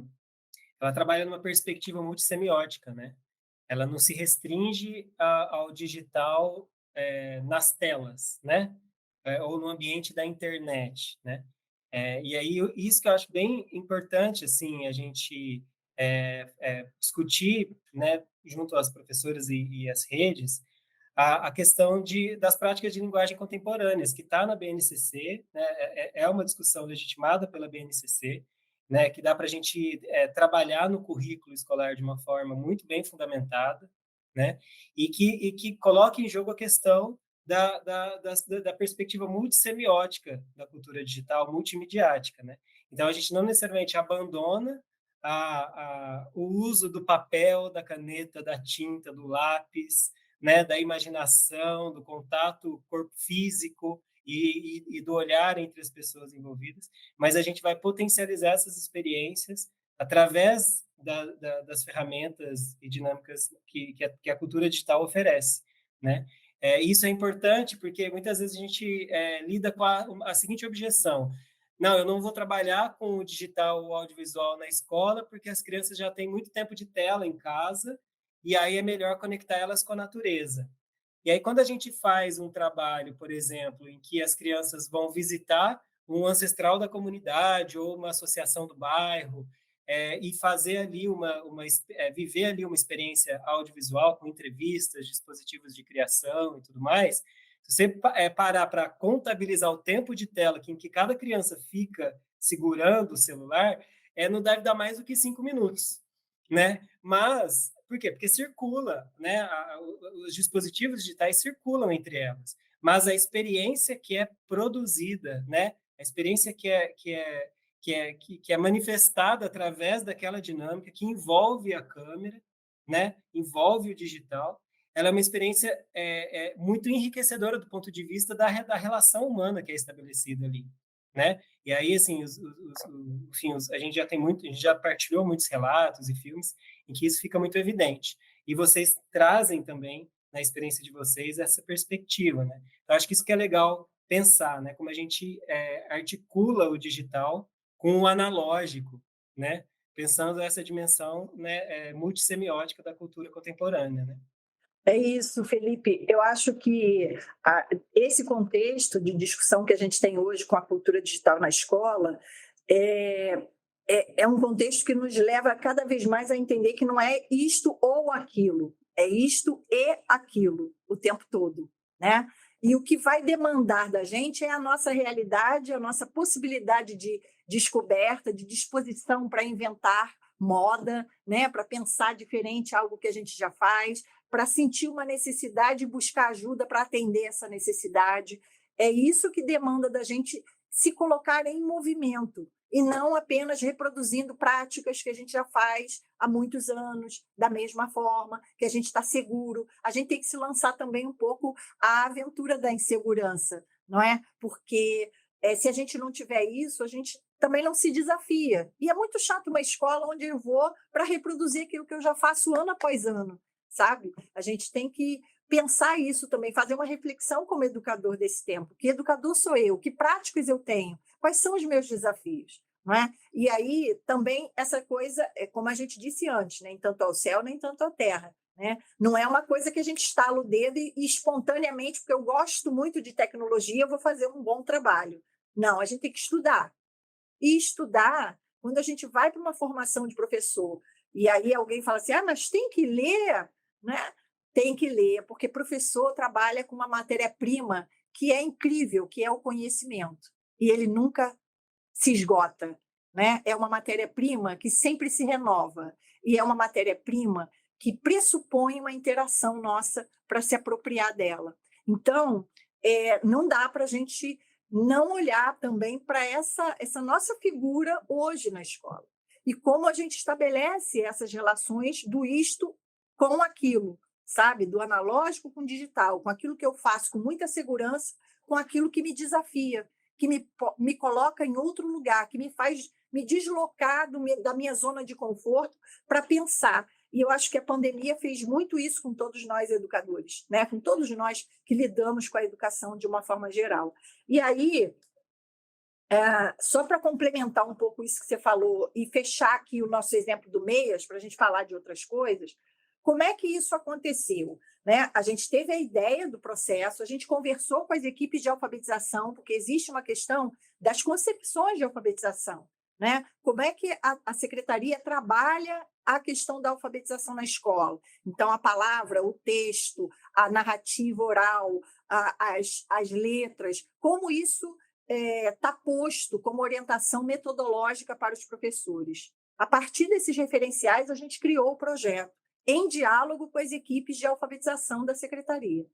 trabalha numa perspectiva multissemiótica, né? Ela não se restringe ao digital nas telas, né? Ou no ambiente da internet, né? E aí, isso que eu acho bem importante, assim, a gente discutir, né, junto às professoras e às redes, a questão das práticas de linguagem contemporâneas, que está na BNCC, né, é uma discussão legitimada pela BNCC, né, que dá para a gente trabalhar no currículo escolar de uma forma muito bem fundamentada, né, e que coloque em jogo a questão da perspectiva multissemiótica da cultura digital, multimediática, né? Então, a gente não necessariamente abandona o uso do papel, da caneta, da tinta, do lápis, né, da imaginação, do contato corpo físico e do olhar entre as pessoas envolvidas, mas a gente vai potencializar essas experiências através das ferramentas e dinâmicas que a cultura digital oferece, né? Isso é importante porque muitas vezes a gente lida com a seguinte objeção: não, eu não vou trabalhar com o digital ou audiovisual na escola porque as crianças já têm muito tempo de tela em casa e aí é melhor conectar elas com a natureza. E aí, quando a gente faz um trabalho, por exemplo, em que as crianças vão visitar um ancestral da comunidade ou uma associação do bairro, e fazer ali viver ali uma experiência audiovisual com entrevistas, dispositivos de criação e tudo mais, se você parar para contabilizar o tempo de tela em que cada criança fica segurando o celular, não deve dar mais do que 5 minutos, né? Mas, por quê? Porque circula, né? Os dispositivos digitais circulam entre elas, mas a experiência que é produzida, né? A experiência que é manifestada através daquela dinâmica que envolve a câmera, né? Envolve o digital, ela é uma experiência muito enriquecedora do ponto de vista da relação humana que é estabelecida ali, né? E aí, assim, enfim, a gente já a gente já partilhou muitos relatos e filmes em que isso fica muito evidente. E vocês trazem também, na experiência de vocês, essa perspectiva, né? Eu acho que isso que é legal pensar, né? Como a gente articula o digital com o analógico, né? Pensando essa dimensão, né, multissemiótica da cultura contemporânea, né? É isso, Felipe. Eu acho que esse contexto de discussão que a gente tem hoje com a cultura digital na escola é um contexto que nos leva cada vez mais a entender que não é isto ou aquilo, é isto e aquilo o tempo todo, né? E o que vai demandar da gente é a nossa realidade, a nossa possibilidade de descoberta, de disposição para inventar moda, né? Para pensar diferente algo que a gente já faz, para sentir uma necessidade e buscar ajuda para atender essa necessidade. É isso que demanda da gente se colocar em movimento e não apenas reproduzindo práticas que a gente já faz há muitos anos, da mesma forma, que a gente está seguro. A gente tem que se lançar também um pouco à aventura da insegurança, não é? Porque se a gente não tiver isso, a gente também não se desafia. E é muito chato uma escola onde eu vou para reproduzir aquilo que eu já faço ano após ano, sabe? A gente tem que pensar isso também, fazer uma reflexão como educador desse tempo. Que educador sou eu? Que práticas eu tenho? Quais são os meus desafios? Não é? E aí também essa coisa, como a gente disse antes, nem tanto ao céu, nem tanto à terra. Né? Não é uma coisa que a gente estala o dedo e espontaneamente, porque eu gosto muito de tecnologia, eu vou fazer um bom trabalho. Não, a gente tem que estudar. E estudar, quando a gente vai para uma formação de professor, e aí alguém fala assim, mas tem que ler, né? Tem que ler, porque professor trabalha com uma matéria-prima que é incrível, que é o conhecimento. E ele nunca se esgota, né? É uma matéria-prima que sempre se renova. E é uma matéria-prima que pressupõe uma interação nossa para se apropriar dela. Então, não dá para a gente não olhar também para essa nossa figura hoje na escola. E como a gente estabelece essas relações do isto com aquilo, sabe? Do analógico com o digital, com aquilo que eu faço com muita segurança, com aquilo que me desafia, que me coloca em outro lugar, que me faz me deslocar da minha zona de conforto para pensar. E eu acho que a pandemia fez muito isso com todos nós educadores, né? Com todos nós que lidamos com a educação de uma forma geral. E aí, só para complementar um pouco isso que você falou e fechar aqui o nosso exemplo do MEIAS, para a gente falar de outras coisas, como é que isso aconteceu? Né? A gente teve a ideia do processo, a gente conversou com as equipes de alfabetização, porque existe uma questão das concepções de alfabetização. Né? Como é que a secretaria trabalha a questão da alfabetização na escola? Então, a palavra, o texto, a narrativa oral, as letras, como isso está posto como orientação metodológica para os professores. A partir desses referenciais, a gente criou o projeto, em diálogo com as equipes de alfabetização da secretaria.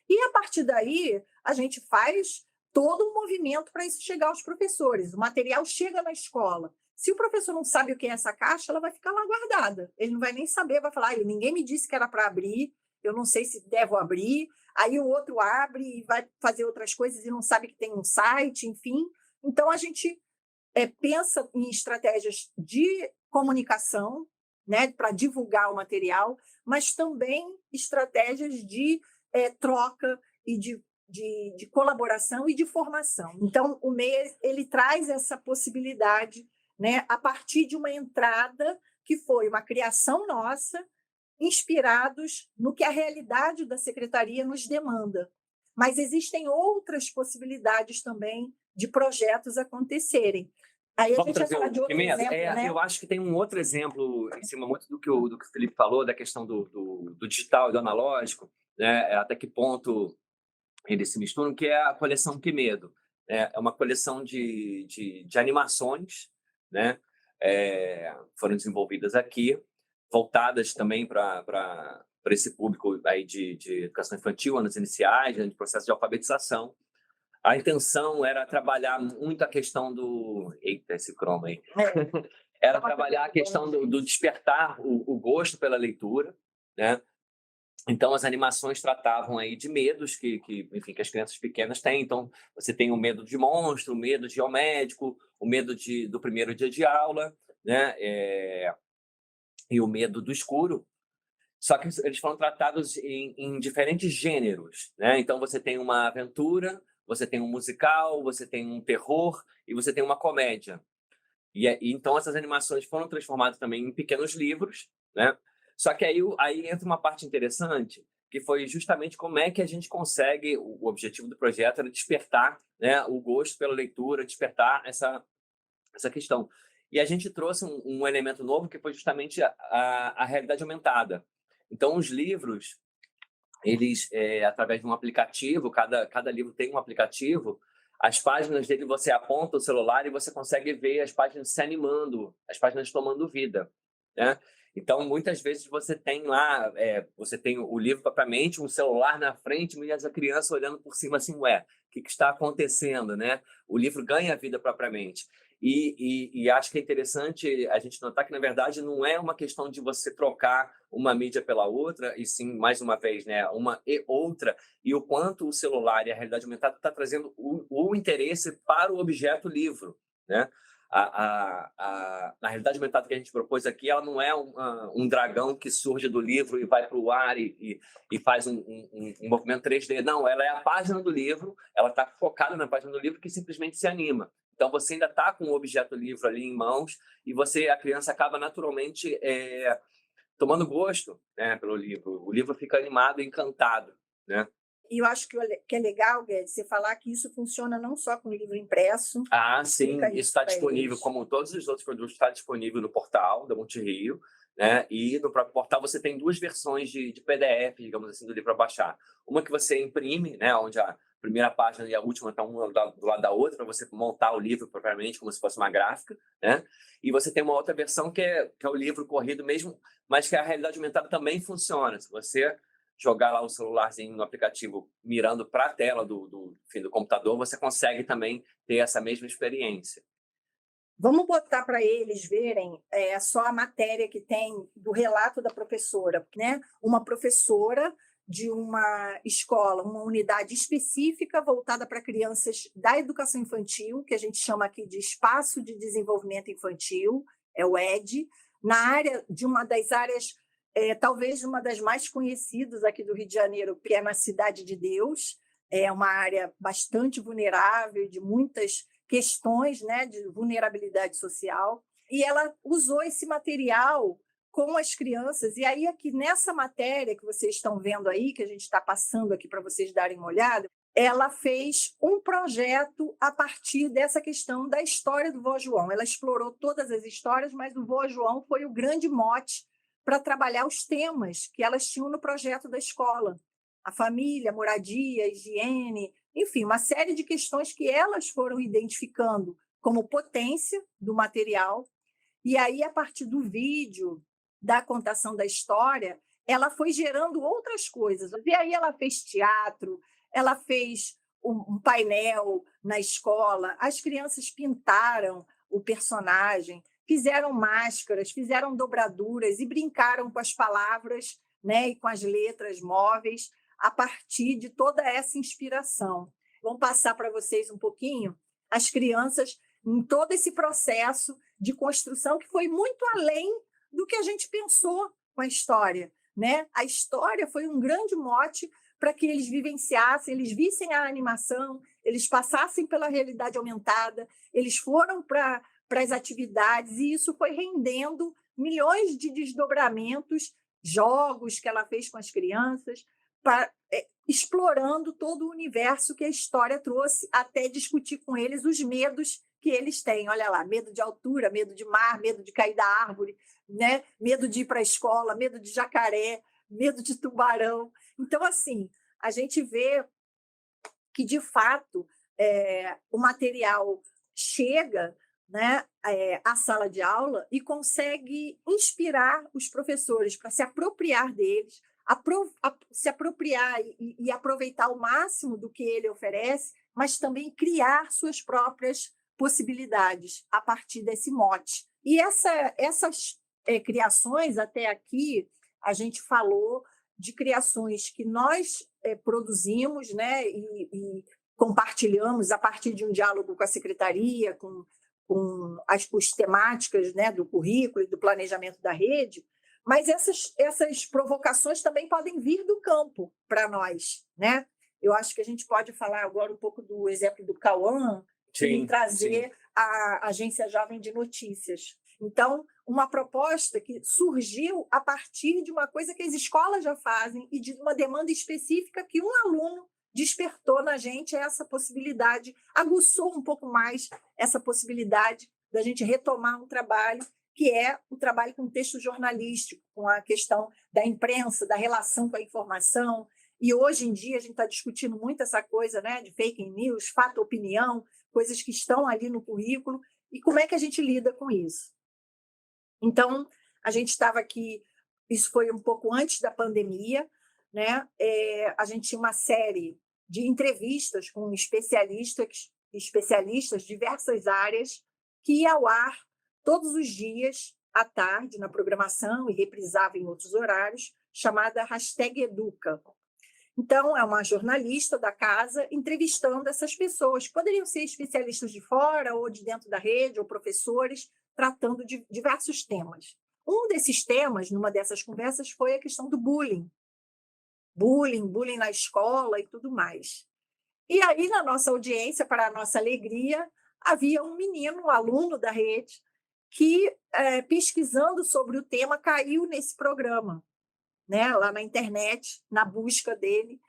E, a partir daí, a gente faz todo um movimento para isso chegar aos professores. O material chega na escola. Se o professor não sabe o que é essa caixa, ela vai ficar lá guardada. Ele não vai nem saber, vai falar, ninguém me disse que era para abrir, eu não sei se devo abrir. Aí o outro abre e vai fazer outras coisas e não sabe que tem um site, enfim. Então, a gente pensa em estratégias de comunicação, né, para divulgar o material, mas também estratégias de troca e de colaboração e de formação. Então, o MEIAS ele traz essa possibilidade, né, a partir de uma entrada que foi uma criação nossa inspirados no que a realidade da secretaria nos demanda. Mas existem outras possibilidades também de projetos acontecerem. Aí a Vamos gente vai trazer falar de outro Pimenta? exemplo, né? Eu acho que tem um outro exemplo, em cima muito do que o Felipe falou, da questão do digital e do analógico, né? Até que ponto eles se misturam, que é a coleção Que Medo. Né? É uma coleção de animações, né? Foram desenvolvidas aqui, voltadas também para esse público aí de educação infantil, anos iniciais, né? De processo de alfabetização. A intenção era trabalhar muito a questão do... Eita, esse croma aí. Era trabalhar a questão do despertar o gosto pela leitura, né? Então, as animações tratavam aí de medos enfim, que as crianças pequenas têm. Então, você tem o medo de monstro, o medo de ir ao médico, o medo do primeiro dia de aula, né? E o medo do escuro. Só que eles foram tratados em diferentes gêneros, né? Então, você tem uma aventura, você tem um musical, você tem um terror e você tem uma comédia. Então, essas animações foram transformadas também em pequenos livros, né? Só que aí entra uma parte interessante, que foi justamente como é que a gente consegue, o objetivo do projeto era despertar, né, o gosto pela leitura, despertar essa questão. E a gente trouxe um elemento novo, que foi justamente a realidade aumentada. Então, os livros, eles, através de um aplicativo, cada livro tem um aplicativo, as páginas dele, você aponta o celular e você consegue ver as páginas se animando, as páginas tomando vida, né? Então, muitas vezes você tem lá, você tem o livro propriamente, um celular na frente, mas a criança olhando por cima assim, ué, o que está acontecendo, né? O livro ganha vida propriamente. E acho que é interessante a gente notar que, na verdade, não é uma questão de você trocar uma mídia pela outra, e sim, mais uma vez, né, uma e outra, e o quanto o celular e a realidade aumentada está trazendo o interesse para o objeto livro, né? A realidade aumentada que a gente propôs aqui, ela não é um dragão que surge do livro e vai para o ar e faz um movimento 3D. Não, ela é a página do livro, ela está focada na página do livro que simplesmente se anima. Então, você ainda está com o objeto livro ali em mãos e a criança acaba naturalmente tomando gosto, né, pelo livro. O livro fica animado e encantado, né? E eu acho que é legal, Guedes, você falar que isso funciona não só com livro impresso. Ah, sim, Fica isso está disponível, eles. como todos os outros produtos, está disponível no portal da Multirio, né? E no próprio portal você tem duas versões de PDF, digamos assim, do livro para baixar. Uma que você imprime, né, onde a primeira página e a última estão uma do lado da outra, para você montar o livro propriamente, como se fosse uma gráfica, né? E você tem uma outra versão que é o livro corrido mesmo, mas que a realidade aumentada também funciona. Se você jogar lá o celularzinho no aplicativo mirando para a tela do computador, você consegue também ter essa mesma experiência. Vamos botar para eles verem só a matéria que tem do relato da professora, né? Uma professora de uma escola, uma unidade específica voltada para crianças da educação infantil, que a gente chama aqui de Espaço de Desenvolvimento Infantil, é o ED, na área de uma das áreas talvez uma das mais conhecidas aqui do Rio de Janeiro, que é na Cidade de Deus. É uma área bastante vulnerável, de muitas questões, né, de vulnerabilidade social. E ela usou esse material com as crianças. E aí, aqui nessa matéria que vocês estão vendo aí, que a gente está passando aqui para vocês darem uma olhada, ela fez um projeto a partir dessa questão da história do Vó João. Ela explorou todas as histórias, mas o Vó João foi o grande mote para trabalhar os temas que elas tinham no projeto da escola. A família, a moradia, a higiene, enfim, uma série de questões que elas foram identificando como potência do material. E aí, a partir do vídeo, da contação da história, ela foi gerando outras coisas. E aí ela fez teatro, ela fez um painel na escola, as crianças pintaram o personagem, fizeram máscaras, fizeram dobraduras e brincaram com as palavras, né, e com as letras móveis a partir de toda essa inspiração. Vamos passar para vocês um pouquinho as crianças em todo esse processo de construção que foi muito além do que a gente pensou com a história, né? A história foi um grande mote para que eles vivenciassem, eles vissem a animação, eles passassem pela realidade aumentada, eles foram para as atividades, e isso foi rendendo milhões de desdobramentos jogos que ela fez com as crianças, explorando todo o universo que a história trouxe, até discutir com eles os medos que eles têm. Olha lá, medo de altura, medo de mar, medo de cair da árvore, né? Medo de ir para a escola, medo de jacaré, medo de tubarão. Então, assim, a gente vê que, de fato, o material chega, né, à sala de aula e consegue inspirar os professores para se apropriar deles, se apropriar e aproveitar o máximo do que ele oferece, mas também criar suas próprias possibilidades a partir desse mote. E essas criações, até aqui, a gente falou de criações que nós produzimos, né, e compartilhamos a partir de um diálogo com a secretaria, com as temáticas, né, do currículo e do planejamento da rede, mas essas provocações também podem vir do campo para nós, né? Eu acho que a gente pode falar agora um pouco do exemplo do Cauã e trazer a Agência Jovem de Notícias. Então, uma proposta que surgiu a partir de uma coisa que as escolas já fazem e de uma demanda específica que um aluno despertou na gente essa possibilidade, aguçou um pouco mais essa possibilidade da gente retomar um trabalho que é o trabalho com texto jornalístico, com a questão da imprensa, da relação com a informação. E hoje em dia a gente está discutindo muito essa coisa, né, de fake news, fato, opinião, coisas que estão ali no currículo, e como é que a gente lida com isso. Então, a gente estava aqui, isso foi um pouco antes da pandemia, né? A gente tinha uma série de entrevistas com especialistas de diversas áreas, que ia ao ar todos os dias, à tarde, na programação, e reprisava em outros horários, chamada #Educa. Então, é uma jornalista da casa entrevistando essas pessoas, que poderiam ser especialistas de fora, ou de dentro da rede, ou professores, tratando de diversos temas. Um desses temas, numa dessas conversas, foi a questão do bullying. Bullying na escola e tudo mais. E aí, na nossa audiência, para a nossa alegria, havia um menino, um aluno da rede, que, pesquisando sobre o tema, caiu nesse programa, né? Lá na internet, na busca dele,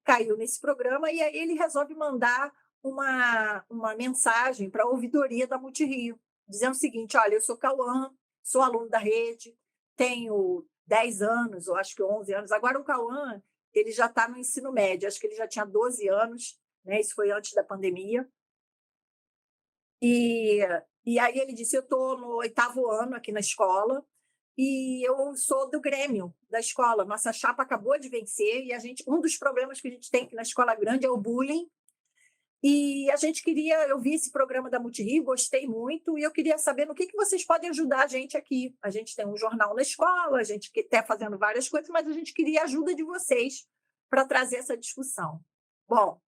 caiu nesse programa, e aí ele resolve mandar uma mensagem para a ouvidoria da Multirio, dizendo o seguinte: olha, eu sou Cauã, sou aluno da rede, tenho 10 anos, ou acho que 11 anos. Agora o Cauã, ele já está no ensino médio, acho que ele já tinha 12 anos, né? Isso foi antes da pandemia. E aí ele disse: eu estou no 8º ano aqui na escola, e eu sou do Grêmio da escola. Nossa chapa acabou de vencer, e um dos problemas que a gente tem aqui na escola grande é o bullying. E a gente eu vi esse programa da Multirio, gostei muito, e eu queria saber no que vocês podem ajudar a gente aqui. A gente tem um jornal na escola, a gente está fazendo várias coisas, mas a gente queria a ajuda de vocês para trazer essa discussão. Bom,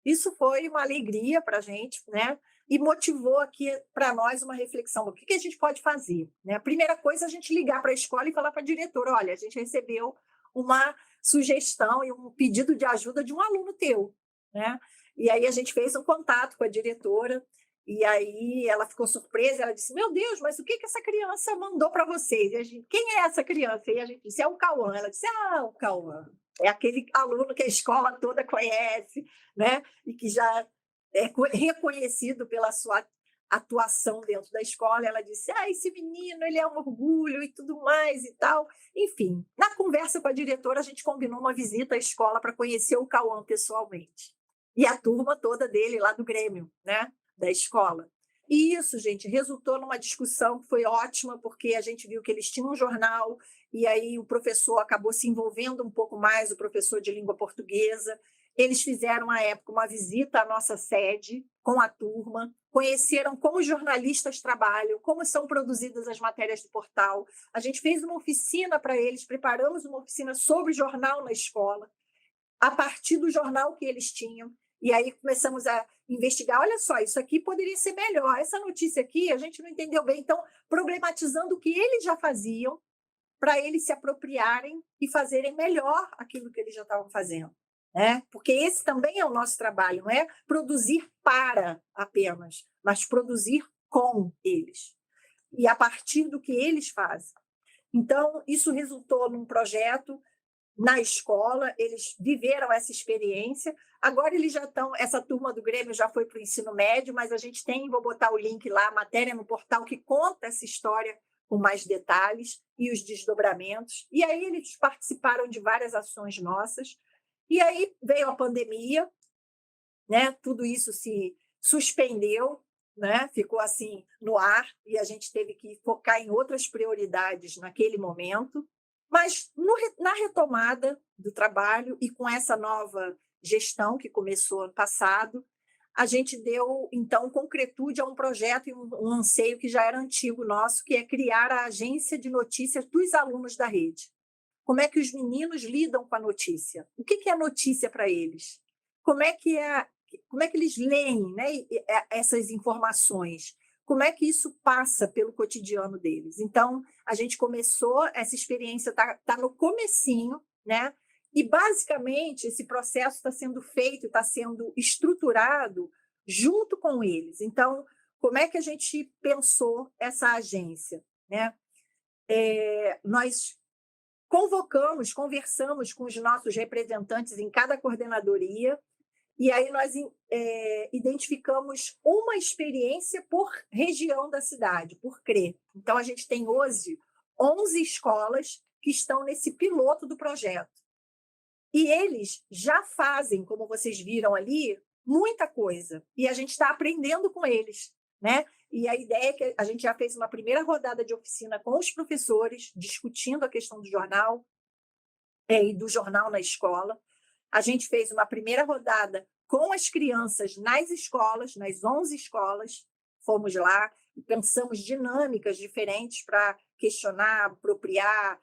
isso foi uma alegria para a gente, né? E motivou aqui para nós uma reflexão do que a gente pode fazer, né? A primeira coisa é a gente ligar para a escola e falar para a diretora: olha, a gente recebeu uma sugestão e um pedido de ajuda de um aluno teu, né? E aí a gente fez um contato com a diretora, e aí ela ficou surpresa, ela disse: meu Deus, mas o que essa criança mandou para vocês? E a gente: quem é essa criança? E a gente disse: é o Cauã. Ela disse: o Cauã é aquele aluno que a escola toda conhece, né? E que já é reconhecido pela sua atuação dentro da escola. Ela disse: esse menino, ele é um orgulho e tudo mais e tal. Enfim, na conversa com a diretora, a gente combinou uma visita à escola para conhecer o Cauã pessoalmente. E a turma toda dele lá do Grêmio, né, da escola. E isso, gente, resultou numa discussão que foi ótima, porque a gente viu que eles tinham um jornal, e aí o professor acabou se envolvendo um pouco mais, o professor de língua portuguesa. Eles fizeram, à época, uma visita à nossa sede com a turma, conheceram como os jornalistas trabalham, como são produzidas as matérias do portal. A gente fez uma oficina para eles, preparamos uma oficina sobre jornal na escola, a partir do jornal que eles tinham. E aí começamos a investigar: olha só, isso aqui poderia ser melhor, essa notícia aqui a gente não entendeu bem. Então, problematizando o que eles já faziam, para eles se apropriarem e fazerem melhor aquilo que eles já estavam fazendo, né? Porque esse também é o nosso trabalho, não é produzir para apenas, mas produzir com eles, e a partir do que eles fazem. Então, isso resultou num projeto na escola, eles viveram essa experiência. Agora eles já estão, essa turma do Grêmio já foi para o ensino médio, mas a gente tem, vou botar o link lá, a matéria no portal que conta essa história com mais detalhes e os desdobramentos. E aí eles participaram de várias ações nossas. E aí veio a pandemia, né? Tudo isso se suspendeu, né? Ficou assim no ar e a gente teve que focar em outras prioridades naquele momento. Mas na retomada do trabalho e com essa nova gestão que começou ano passado, a gente deu, então, concretude a um projeto e um anseio que já era antigo nosso, que é criar a agência de notícias dos alunos da rede. Como é que os meninos lidam com a notícia? O que é notícia para eles? Como é que eles leem, né, essas informações? Como é que isso passa pelo cotidiano deles? Então, a gente começou, essa experiência está no comecinho, né? E, basicamente, esse processo está sendo feito, está sendo estruturado junto com eles. Então, como é que a gente pensou essa agência, né? Nós conversamos com os nossos representantes em cada coordenadoria, e aí nós identificamos uma experiência por região da cidade, por CRE. Então, a gente tem hoje 11 escolas que estão nesse piloto do projeto. E eles já fazem, como vocês viram ali, muita coisa. E a gente está aprendendo com eles, né? E a ideia é que a gente já fez uma primeira rodada de oficina com os professores, discutindo a questão do jornal e do jornal na escola. A gente fez uma primeira rodada com as crianças nas escolas, nas 11 escolas. Fomos lá e pensamos dinâmicas diferentes para questionar, apropriar,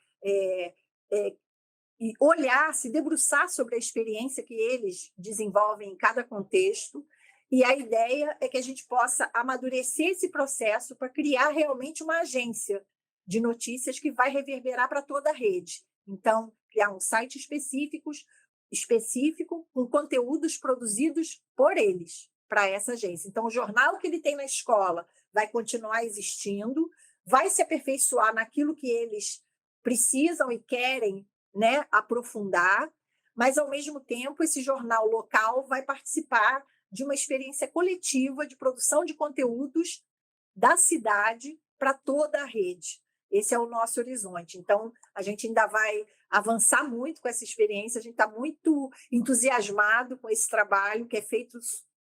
e olhar, se debruçar sobre a experiência que eles desenvolvem em cada contexto. E a ideia é que a gente possa amadurecer esse processo para criar realmente uma agência de notícias que vai reverberar para toda a rede. Então, criar um site específico com conteúdos produzidos por eles, para essa agência. Então, o jornal que ele tem na escola vai continuar existindo, vai se aperfeiçoar naquilo que eles precisam e querem, né, aprofundar, mas, ao mesmo tempo, esse jornal local vai participar de uma experiência coletiva de produção de conteúdos da cidade para toda a rede. Esse é o nosso horizonte. Então, a gente ainda vai avançar muito com essa experiência, a gente está muito entusiasmado com esse trabalho que é feito,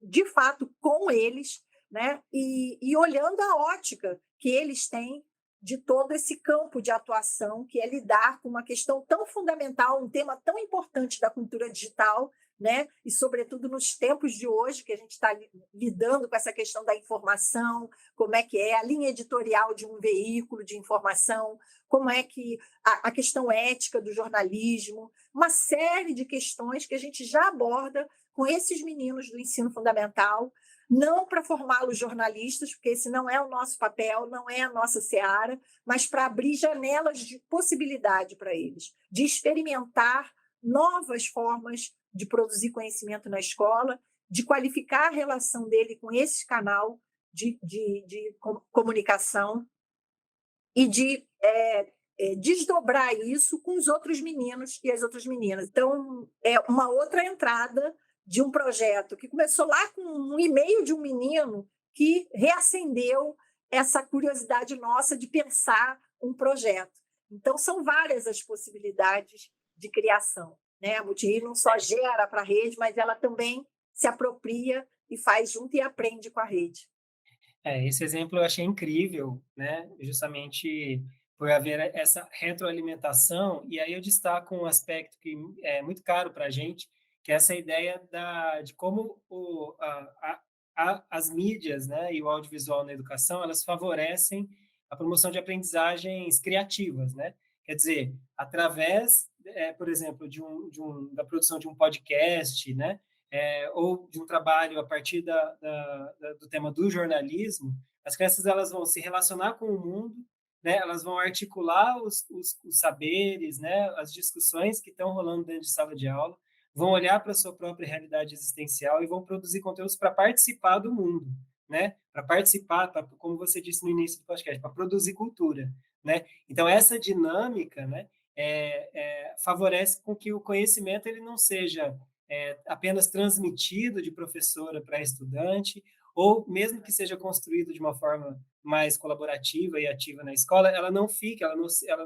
de fato, com eles, né? E olhando a ótica que eles têm de todo esse campo de atuação, que é lidar com uma questão tão fundamental, um tema tão importante da cultura digital, né? E, sobretudo, nos tempos de hoje, que a gente está lidando com essa questão da informação, como é que é a linha editorial de um veículo de informação, como é que a questão ética do jornalismo, uma série de questões que a gente já aborda com esses meninos do ensino fundamental, não para formá-los jornalistas, porque esse não é o nosso papel, não é a nossa seara, mas para abrir janelas de possibilidade para eles, de experimentar novas formas de produzir conhecimento na escola, de qualificar a relação dele com esse canal de comunicação e de desdobrar isso com os outros meninos e as outras meninas. Então, é uma outra entrada de um projeto que começou lá com um e-mail de um menino que reacendeu essa curiosidade nossa de pensar um projeto. Então, são várias as possibilidades de criação, né? A Multirio não só gera para a rede, mas ela também se apropria e faz junto e aprende com a rede. Esse exemplo eu achei incrível, né? Justamente por haver essa retroalimentação, e aí eu destaco um aspecto que é muito caro para a gente, que é essa ideia de como as mídias, né, e o audiovisual na educação, elas favorecem a promoção de aprendizagens criativas, né? Quer dizer, através, por exemplo, da produção de um podcast, né, ou de um trabalho a partir do tema do jornalismo, as crianças elas vão se relacionar com o mundo, né? Elas vão articular os saberes, né? As discussões que estão rolando dentro de sala de aula, vão olhar para a sua própria realidade existencial e vão produzir conteúdos para participar do mundo, né? Para participar, como você disse no início do podcast, para produzir cultura, né? Então, essa dinâmica, né, favorece com que o conhecimento ele não seja apenas transmitido de professora para estudante, ou mesmo que seja construído de uma forma mais colaborativa e ativa na escola, ela não fique, ela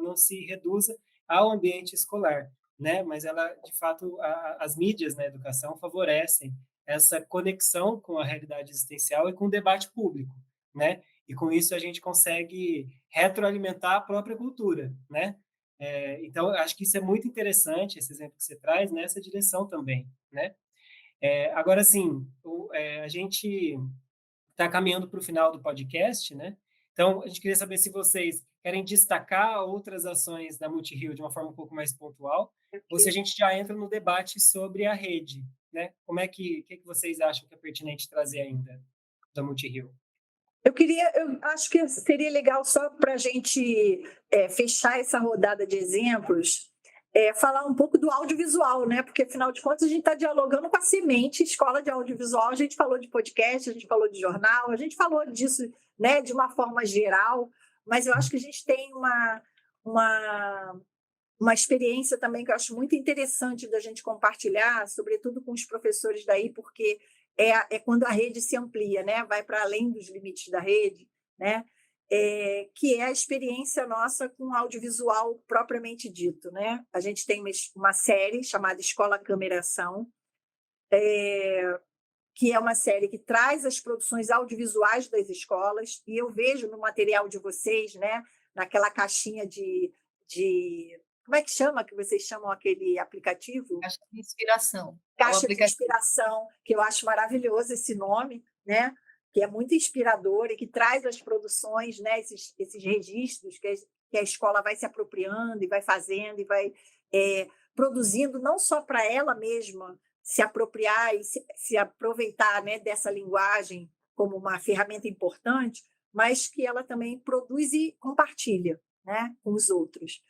não se reduza ao ambiente escolar, né? Mas ela, de fato, as mídias na educação favorecem essa conexão com a realidade existencial e com o debate público, né? E com isso a gente consegue retroalimentar a própria cultura, né? Então, acho que isso é muito interessante, esse exemplo que você traz, nessa direção também, né? Agora, sim, a gente está caminhando para o final do podcast, né? Então, a gente queria saber se vocês querem destacar outras ações da Multirio de uma forma um pouco mais pontual, ou se a gente já entra no debate sobre a rede, né? Como é que vocês acham que é pertinente trazer ainda da Multirio? Eu acho que seria legal só para a gente fechar essa rodada de exemplos, falar um pouco do audiovisual, né? Porque, afinal de contas, a gente está dialogando com a Semente, escola de audiovisual. A gente falou de podcast, a gente falou de jornal, a gente falou disso, né, de uma forma geral, mas eu acho que a gente tem uma experiência também que eu acho muito interessante da gente compartilhar, sobretudo com os professores daí, porque é quando a rede se amplia, né? Vai para além dos limites da rede, né? Que é a experiência nossa com audiovisual propriamente dito, né? A gente tem uma série chamada Escola Câmera Ação, que é uma série que traz as produções audiovisuais das escolas, e eu vejo no material de vocês, né? Naquela caixinha de como é que chama, que vocês chamam aquele aplicativo? Caixa de inspiração. Caixa de Inspiração, que eu acho maravilhoso esse nome, né? Que é muito inspirador e que traz as produções, né? Esses registros que a escola vai se apropriando e vai fazendo e vai produzindo, não só para ela mesma se apropriar e se aproveitar, né, dessa linguagem como uma ferramenta importante, mas que ela também produz e compartilha, né, com os outros.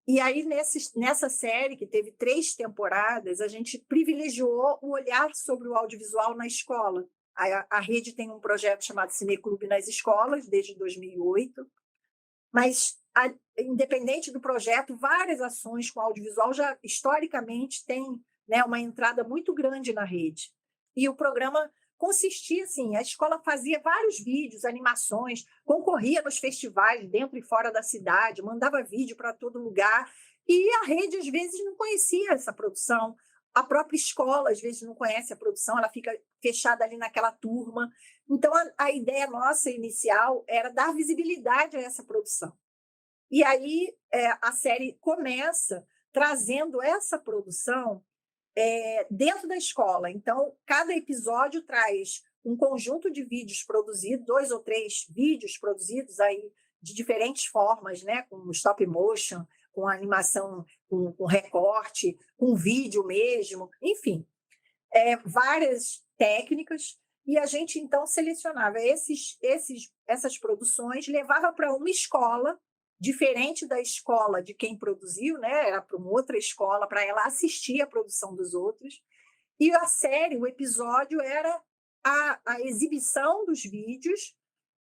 E aí, nessa série, que teve 3 temporadas, a gente privilegiou o olhar sobre o audiovisual na escola. A rede tem um projeto chamado Cineclube nas escolas, desde 2008, mas, independente do projeto, várias ações com audiovisual já, historicamente, têm, né, uma entrada muito grande na rede. E o programa consistia assim, a escola fazia vários vídeos, animações, concorria nos festivais dentro e fora da cidade, mandava vídeo para todo lugar, e a rede às vezes não conhecia essa produção, a própria escola às vezes não conhece a produção, ela fica fechada ali naquela turma. Então a ideia nossa inicial era dar visibilidade a essa produção. E aí a série começa trazendo essa produção dentro da escola. Então, cada episódio traz um conjunto de vídeos produzidos, 2 ou 3 vídeos produzidos aí de diferentes formas, né? Com stop motion, com animação, com recorte, com vídeo mesmo, enfim, várias técnicas. E a gente, então, selecionava essas produções, levava para uma escola, diferente da escola de quem produziu, né? Era para uma outra escola, para ela assistir a produção dos outros. E a série, o episódio, era a exibição dos vídeos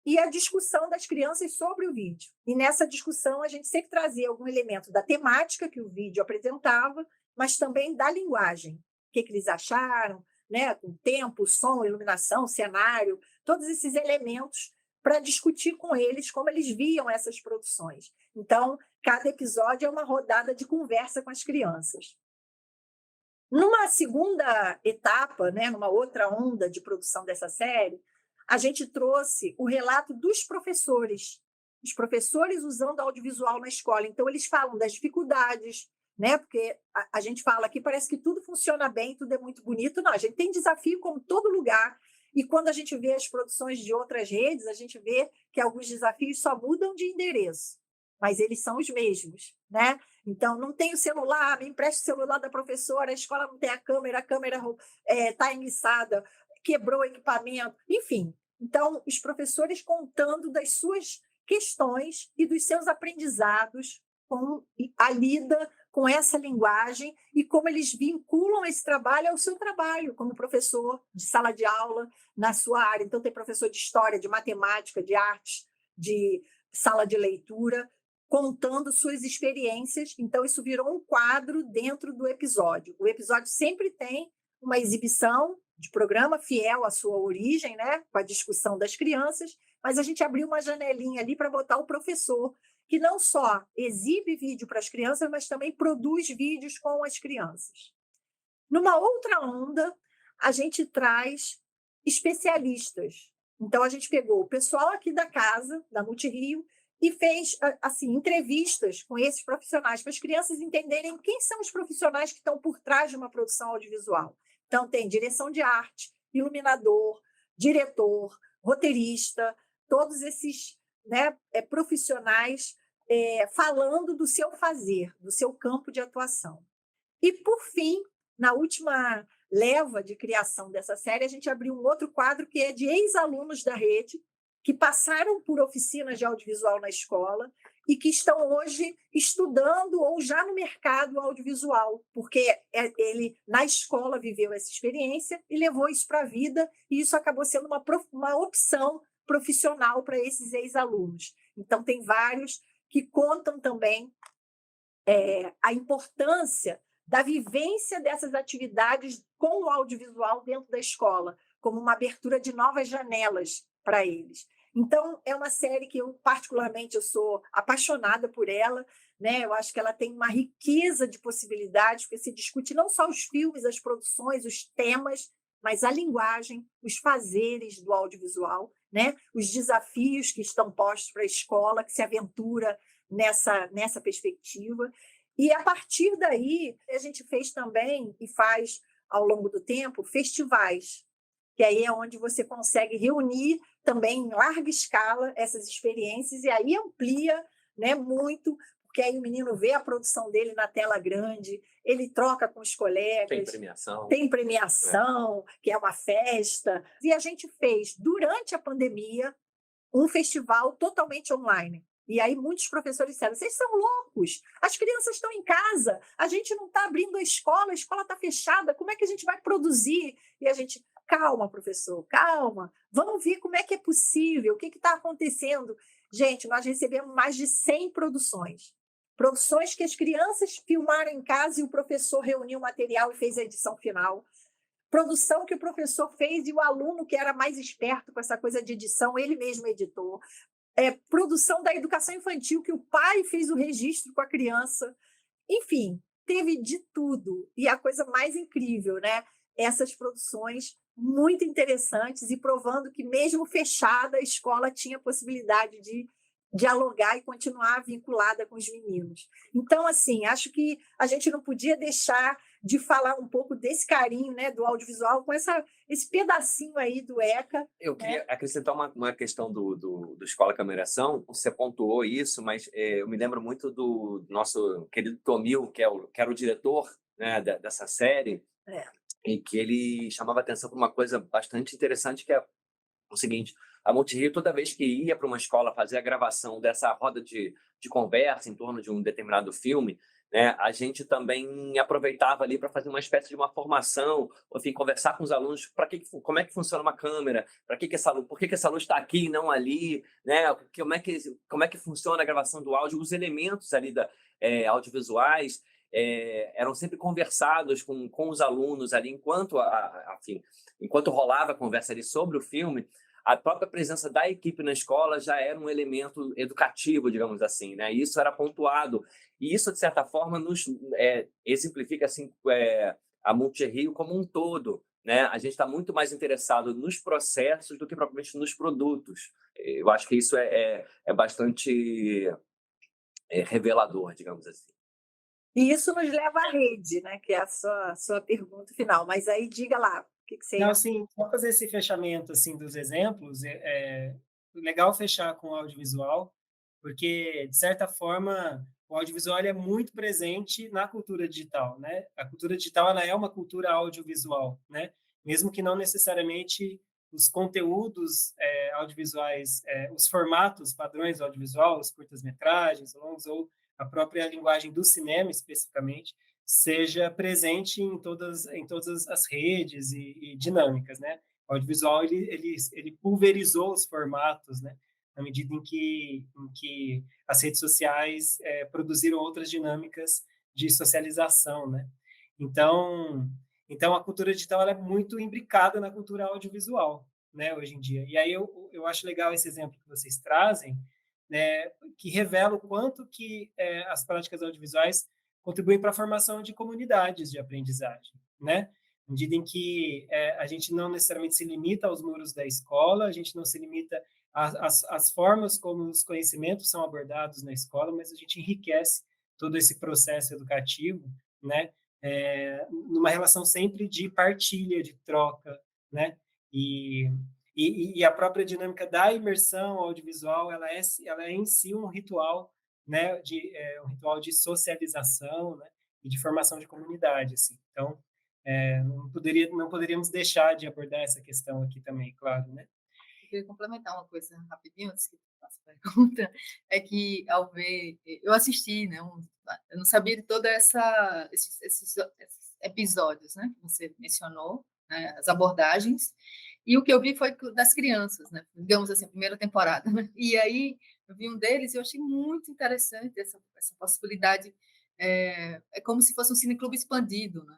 e a discussão das crianças sobre o vídeo. E nessa discussão a gente sempre trazia algum elemento da temática que o vídeo apresentava, mas também da linguagem. O que eles acharam, né? Com tempo, som, iluminação, cenário, todos esses elementos para discutir com eles como eles viam essas produções. Então, cada episódio é uma rodada de conversa com as crianças. Numa segunda etapa, né, numa outra onda de produção dessa série, a gente trouxe o relato dos professores, os professores usando audiovisual na escola. Então, eles falam das dificuldades, né? Porque a gente fala aqui, parece que tudo funciona bem, tudo é muito bonito. Não, a gente tem desafio como todo lugar. E quando a gente vê as produções de outras redes, a gente vê que alguns desafios só mudam de endereço, mas eles são os mesmos, né? Então, não tem o celular, me empresta o celular da professora, a escola não tem a câmera está enguiçada, quebrou o equipamento, enfim. Então, os professores contando das suas questões e dos seus aprendizados com a lida com essa linguagem e como eles vinculam esse trabalho ao seu trabalho como professor de sala de aula na sua área. Então, tem professor de história, de matemática, de artes, de sala de leitura, contando suas experiências. Então, isso virou um quadro dentro do episódio. O episódio sempre tem uma exibição de programa fiel à sua origem, né, com a discussão das crianças, mas a gente abriu uma janelinha ali para botar o professor, que não só exibe vídeo para as crianças, mas também produz vídeos com as crianças. Numa outra onda, a gente traz especialistas. Então, a gente pegou o pessoal aqui da casa, da Multirio, e fez assim, entrevistas com esses profissionais, para as crianças entenderem quem são os profissionais que estão por trás de uma produção audiovisual. Então, tem direção de arte, iluminador, diretor, roteirista, todos esses, né, profissionais falando do seu fazer, do seu campo de atuação. E, por fim, na última leva de criação dessa série, a gente abriu um outro quadro que é de ex-alunos da rede, que passaram por oficinas de audiovisual na escola e que estão hoje estudando ou já no mercado audiovisual, porque ele, na escola, viveu essa experiência e levou isso para a vida, e isso acabou sendo uma opção profissional para esses ex-alunos. Então, tem vários que contam também a importância da vivência dessas atividades com o audiovisual dentro da escola, como uma abertura de novas janelas para eles. Então, é uma série que particularmente, eu sou apaixonada por ela, né? Eu acho que ela tem uma riqueza de possibilidades, porque se discute não só os filmes, as produções, os temas, mas a linguagem, os fazeres do audiovisual, né? Os desafios que estão postos para a escola, que se aventura nessa perspectiva. E, a partir daí, a gente fez também, e faz ao longo do tempo, festivais, que aí é onde você consegue reunir também em larga escala essas experiências, e aí amplia, né, muito, porque aí o menino vê a produção dele na tela grande, ele troca com os colegas. Tem premiação, que é uma festa. E a gente fez, durante a pandemia, um festival totalmente online. E aí muitos professores disseram, vocês são loucos, as crianças estão em casa, a gente não está abrindo a escola está fechada, como é que a gente vai produzir? E a gente, calma, professor, calma, vamos ver como é que é possível, o que está acontecendo. Gente, nós recebemos mais de 100 produções que as crianças filmaram em casa e o professor reuniu o material e fez a edição final. Produção que o professor fez e o aluno, que era mais esperto com essa coisa de edição, ele mesmo editou. Produção da educação infantil, que o pai fez o registro com a criança. Enfim, teve de tudo. E a coisa mais incrível, né? Essas produções muito interessantes e provando que, mesmo fechada, a escola tinha possibilidade de dialogar e continuar vinculada com os meninos. Então, assim, acho que a gente não podia deixar de falar um pouco desse carinho, né, do audiovisual com esse pedacinho aí do ECA. Eu queria acrescentar uma questão do Escola Câmera-Ação. Você pontuou isso, mas eu me lembro muito do nosso querido Tomil, que era o diretor, né, dessa série, em que ele chamava atenção para uma coisa bastante interessante, que é o seguinte: a Multirio, toda vez que ia para uma escola fazer a gravação dessa roda de conversa em torno de um determinado filme, né, a gente também aproveitava ali para fazer uma espécie de uma formação, ou, enfim, conversar com os alunos como é que funciona uma câmera, por que essa luz está aqui e não ali, né, como é que funciona a gravação do áudio, os elementos ali audiovisuais eram sempre conversados com os alunos ali, enquanto rolava a conversa ali sobre o filme. A própria presença da equipe na escola já era um elemento educativo, digamos assim, né? E isso era pontuado. E isso, de certa forma, nos exemplifica assim, a Multirio como um todo, né? A gente está muito mais interessado nos processos do que propriamente nos produtos. Eu acho que isso é bastante revelador, digamos assim. E isso nos leva à rede, né? Que é a sua pergunta final. Mas aí, diga lá. Que você... Não, assim, só fazer esse fechamento assim dos exemplos, legal fechar com o audiovisual, porque, de certa forma, o audiovisual é muito presente na cultura digital, né? A cultura digital ela é uma cultura audiovisual, né? Mesmo que não necessariamente os conteúdos audiovisuais, os formatos padrões do audiovisual, os curtas-metragens, longos, ou a própria linguagem do cinema, especificamente, seja presente em todas as redes e dinâmicas, né? O audiovisual ele pulverizou os formatos, né? na medida em que as redes sociais produziram outras dinâmicas de socialização, né? Então a cultura digital ela é muito imbricada na cultura audiovisual, né, hoje em dia. E aí eu acho legal esse exemplo que vocês trazem, né, que revela o quanto que as práticas audiovisuais contribuem para a formação de comunidades de aprendizagem, né? Na medida em que a gente não necessariamente se limita aos muros da escola, a gente não se limita às formas como os conhecimentos são abordados na escola, mas a gente enriquece todo esse processo educativo, né? Numa relação sempre de partilha, de troca, né? E a própria dinâmica da imersão audiovisual, ela é em si um ritual, né? Um ritual de socialização, né? E de formação de comunidade, assim. Então, não poderíamos deixar de abordar essa questão aqui também, claro, né? Eu queria complementar uma coisa rapidinho, antes que eu faça a pergunta, é que ao ver, eu assisti, né, eu não sabia de todos esses episódios, né, que você mencionou, né, as abordagens, e o que eu vi foi das crianças, né, digamos assim, a primeira temporada, né, e aí eu vi um deles e eu achei muito interessante essa possibilidade, é como se fosse um cineclube expandido, né,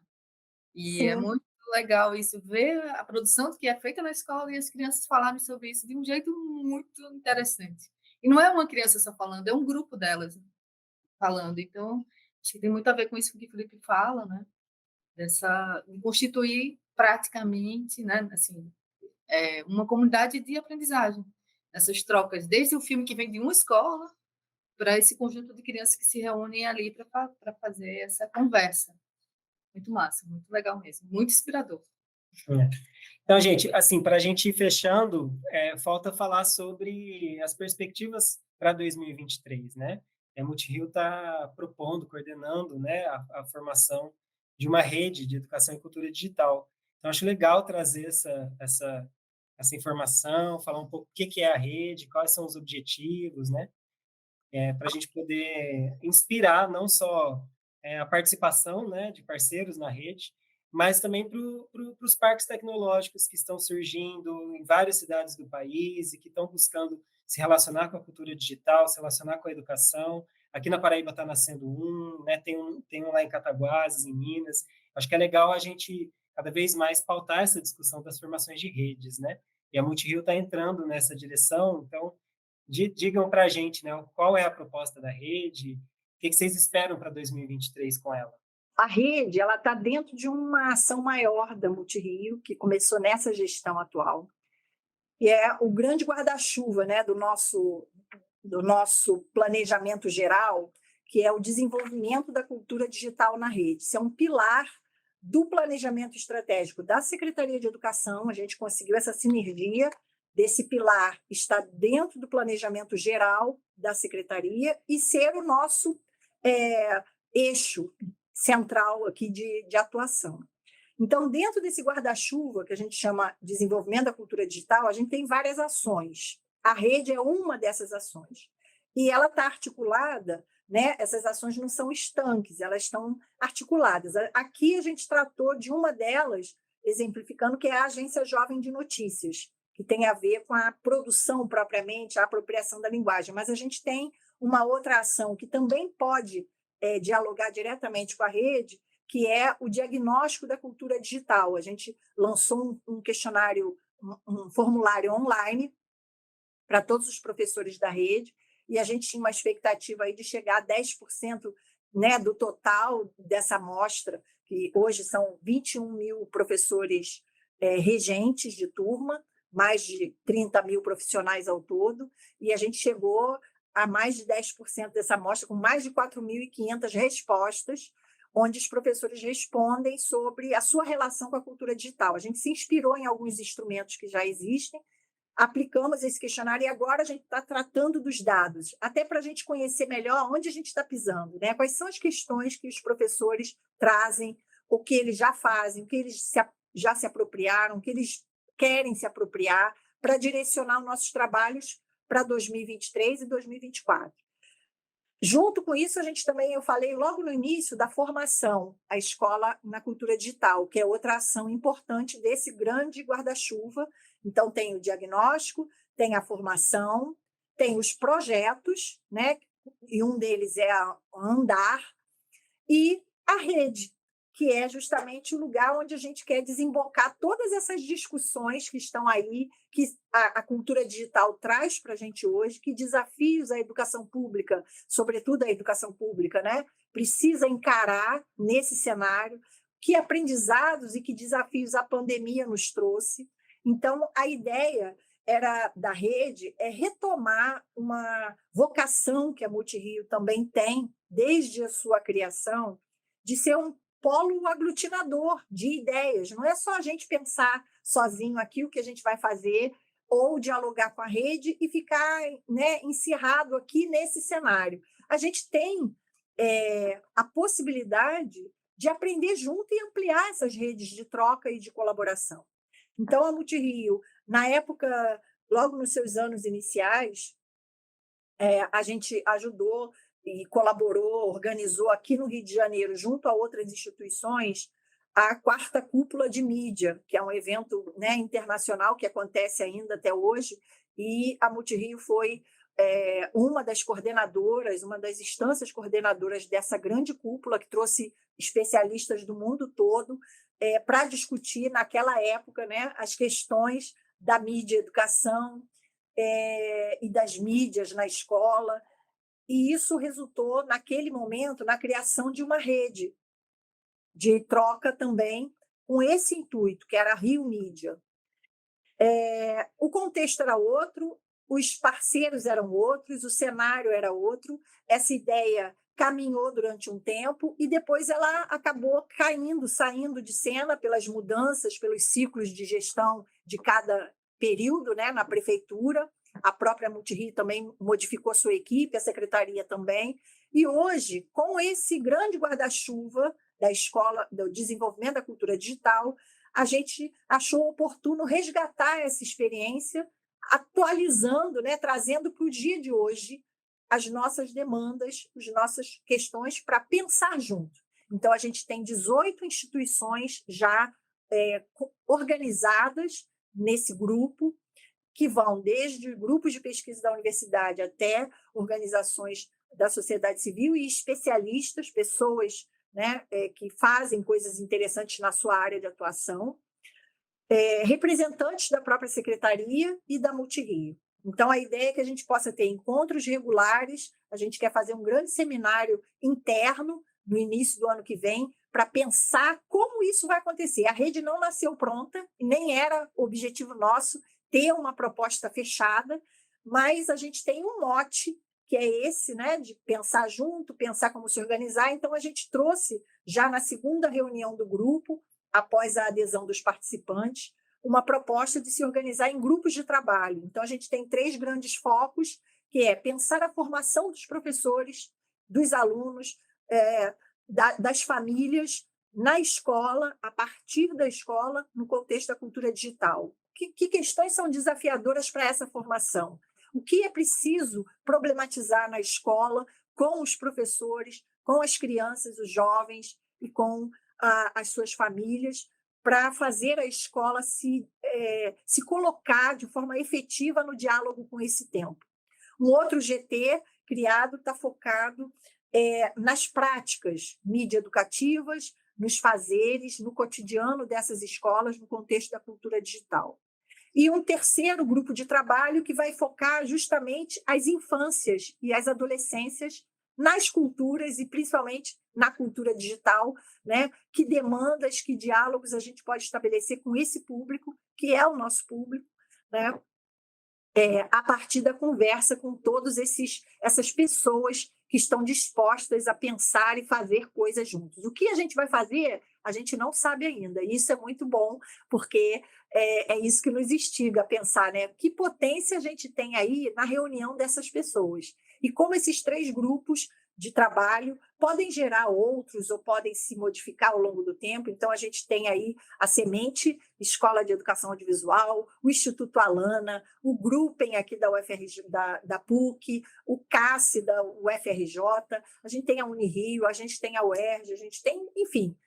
e é Sim, muito legal isso, ver a produção que é feita na escola e as crianças falarem sobre isso de um jeito muito interessante. E não é uma criança só falando, é um grupo delas falando. Então, acho que tem muito a ver com isso que o Felipe fala, né? De constituir praticamente, né? Assim, uma comunidade de aprendizagem. Essas trocas, desde o filme que vem de uma escola para esse conjunto de crianças que se reúnem ali para fazer essa conversa. Muito massa, muito legal mesmo, muito inspirador. É. Então, gente, assim, para a gente ir fechando, falta falar sobre as perspectivas para 2023, né? A Multirio está propondo, coordenando, né, a formação de uma rede de educação e cultura digital. Então, acho legal trazer essa informação, falar um pouco o que é a rede, quais são os objetivos, né? Para a gente poder inspirar não só a participação, né, de parceiros na rede, mas também para os parques tecnológicos que estão surgindo em várias cidades do país e que estão buscando se relacionar com a cultura digital, se relacionar com a educação. Aqui na Paraíba está nascendo né, tem um lá em Cataguases, em Minas. Acho que é legal a gente cada vez mais pautar essa discussão das formações de redes, né? E a Multirio está entrando nessa direção, então digam para a gente, né, qual é a proposta da rede, o que vocês esperam para 2023 com ela? a rede ela está dentro de uma ação maior da Multirio, que começou nessa gestão atual, e é o grande guarda-chuva, né, do nosso planejamento geral, que é o desenvolvimento da cultura digital na rede. Isso é um pilar do planejamento estratégico da Secretaria de Educação. A gente conseguiu essa sinergia desse pilar estar dentro do planejamento geral da Secretaria e ser o nosso eixo central aqui de atuação. Então, dentro desse guarda-chuva, que a gente chama desenvolvimento da cultura digital, a gente tem várias ações. A rede é uma dessas ações. E ela está articulada, né? Essas ações não são estanques, elas estão articuladas. Aqui a gente tratou de uma delas, exemplificando, que é a Agência Jovem de Notícias, que tem a ver com a produção propriamente, a apropriação da linguagem. Mas a gente tem uma outra ação que também pode dialogar diretamente com a rede, que é o diagnóstico da cultura digital. A gente lançou um questionário, um formulário online para todos os professores da rede, e a gente tinha uma expectativa aí de chegar a 10%, né, do total dessa amostra, que hoje são 21 mil professores regentes de turma, mais de 30 mil profissionais ao todo, e a gente chegou a mais de 10% dessa amostra, com mais de 4.500 respostas, onde os professores respondem sobre a sua relação com a cultura digital. A gente se inspirou em alguns instrumentos que já existem, aplicamos esse questionário e agora a gente está tratando dos dados, até para a gente conhecer melhor onde a gente está pisando, né? Quais são as questões que os professores trazem, o que eles já fazem, o que eles já se apropriaram, o que eles querem se apropriar, para direcionar os nossos trabalhos para 2023 e 2024. Junto com isso, eu falei logo no início da formação, a escola na cultura digital, que é outra ação importante desse grande guarda-chuva. Então, tem o diagnóstico, tem a formação, tem os projetos, né? E um deles é a Andar, e a rede, que é justamente o lugar onde a gente quer desembocar todas essas discussões que estão aí, que a cultura digital traz para a gente hoje, que desafios a educação pública, sobretudo a educação pública, né, precisa encarar nesse cenário, que aprendizados e que desafios a pandemia nos trouxe. Então, a ideia da rede é retomar uma vocação que a Multirio também tem, desde a sua criação, de ser um polo aglutinador de ideias. Não é só a gente pensar sozinho aqui o que a gente vai fazer ou dialogar com a rede e ficar, né, encerrado aqui nesse cenário. A gente tem a possibilidade de aprender junto e ampliar essas redes de troca e de colaboração. Então, a Multirio, na época, logo nos seus anos iniciais, a gente ajudou e colaborou, organizou aqui no Rio de Janeiro, junto a outras instituições, a 4ª Cúpula de Mídia, que é um evento, né, internacional que acontece ainda até hoje, e a Multirio foi uma das coordenadoras, uma das instâncias coordenadoras dessa grande cúpula, que trouxe especialistas do mundo todo para discutir, naquela época, né, as questões da mídia e educação e das mídias na escola. E isso resultou, naquele momento, na criação de uma rede de troca também, com esse intuito, que era a Rio Mídia. O contexto era outro, os parceiros eram outros, o cenário era outro, essa ideia caminhou durante um tempo e depois ela acabou saindo de cena pelas mudanças, pelos ciclos de gestão de cada período, né, na prefeitura. A própria Multirio também modificou sua equipe, a secretaria também. E hoje, com esse grande guarda-chuva da escola, do desenvolvimento da cultura digital, a gente achou oportuno resgatar essa experiência, atualizando, né, trazendo para o dia de hoje as nossas demandas, as nossas questões para pensar junto. Então, a gente tem 18 instituições já organizadas nesse grupo, que vão desde grupos de pesquisa da universidade até organizações da sociedade civil e especialistas, pessoas, né, que fazem coisas interessantes na sua área de atuação, representantes da própria secretaria e da Multirio. Então, a ideia é que a gente possa ter encontros regulares, a gente quer fazer um grande seminário interno no início do ano que vem, para pensar como isso vai acontecer. A rede não nasceu pronta, e nem era objetivo nosso ter uma proposta fechada, mas a gente tem um mote, que é esse, né, de pensar junto, pensar como se organizar. Então, a gente trouxe, já na 2ª reunião do grupo, após a adesão dos participantes, uma proposta de se organizar em grupos de trabalho. Então, a gente tem 3 grandes focos, que é pensar a formação dos professores, dos alunos, das famílias, na escola, a partir da escola, no contexto da cultura digital. Que questões são desafiadoras para essa formação? O que é preciso problematizar na escola, com os professores, com as crianças, os jovens e com as suas famílias, para fazer a escola se colocar de forma efetiva no diálogo com esse tempo. Um outro GT criado está focado nas práticas mídia-educativas, nos fazeres, no cotidiano dessas escolas, no contexto da cultura digital. E um terceiro grupo de trabalho que vai focar justamente as infâncias e as adolescências nas culturas e principalmente na cultura digital, né? Que demandas, que diálogos a gente pode estabelecer com esse público, que é o nosso público, né? A partir da conversa com todas essas pessoas que estão dispostas a pensar e fazer coisas juntos. O que a gente vai fazer, a gente não sabe ainda. E isso é muito bom, porque é isso que nos instiga a pensar, né? Que potência a gente tem aí na reunião dessas pessoas. E como esses 3 grupos de trabalho podem gerar outros ou podem se modificar ao longo do tempo. Então, a gente tem aí a Semente, Escola de Educação Audiovisual, o Instituto Alana, o Gruppen aqui da UFRJ, da PUC, o CACE da UFRJ, a gente tem a Unirio, a gente tem a UERJ, a gente tem, enfim,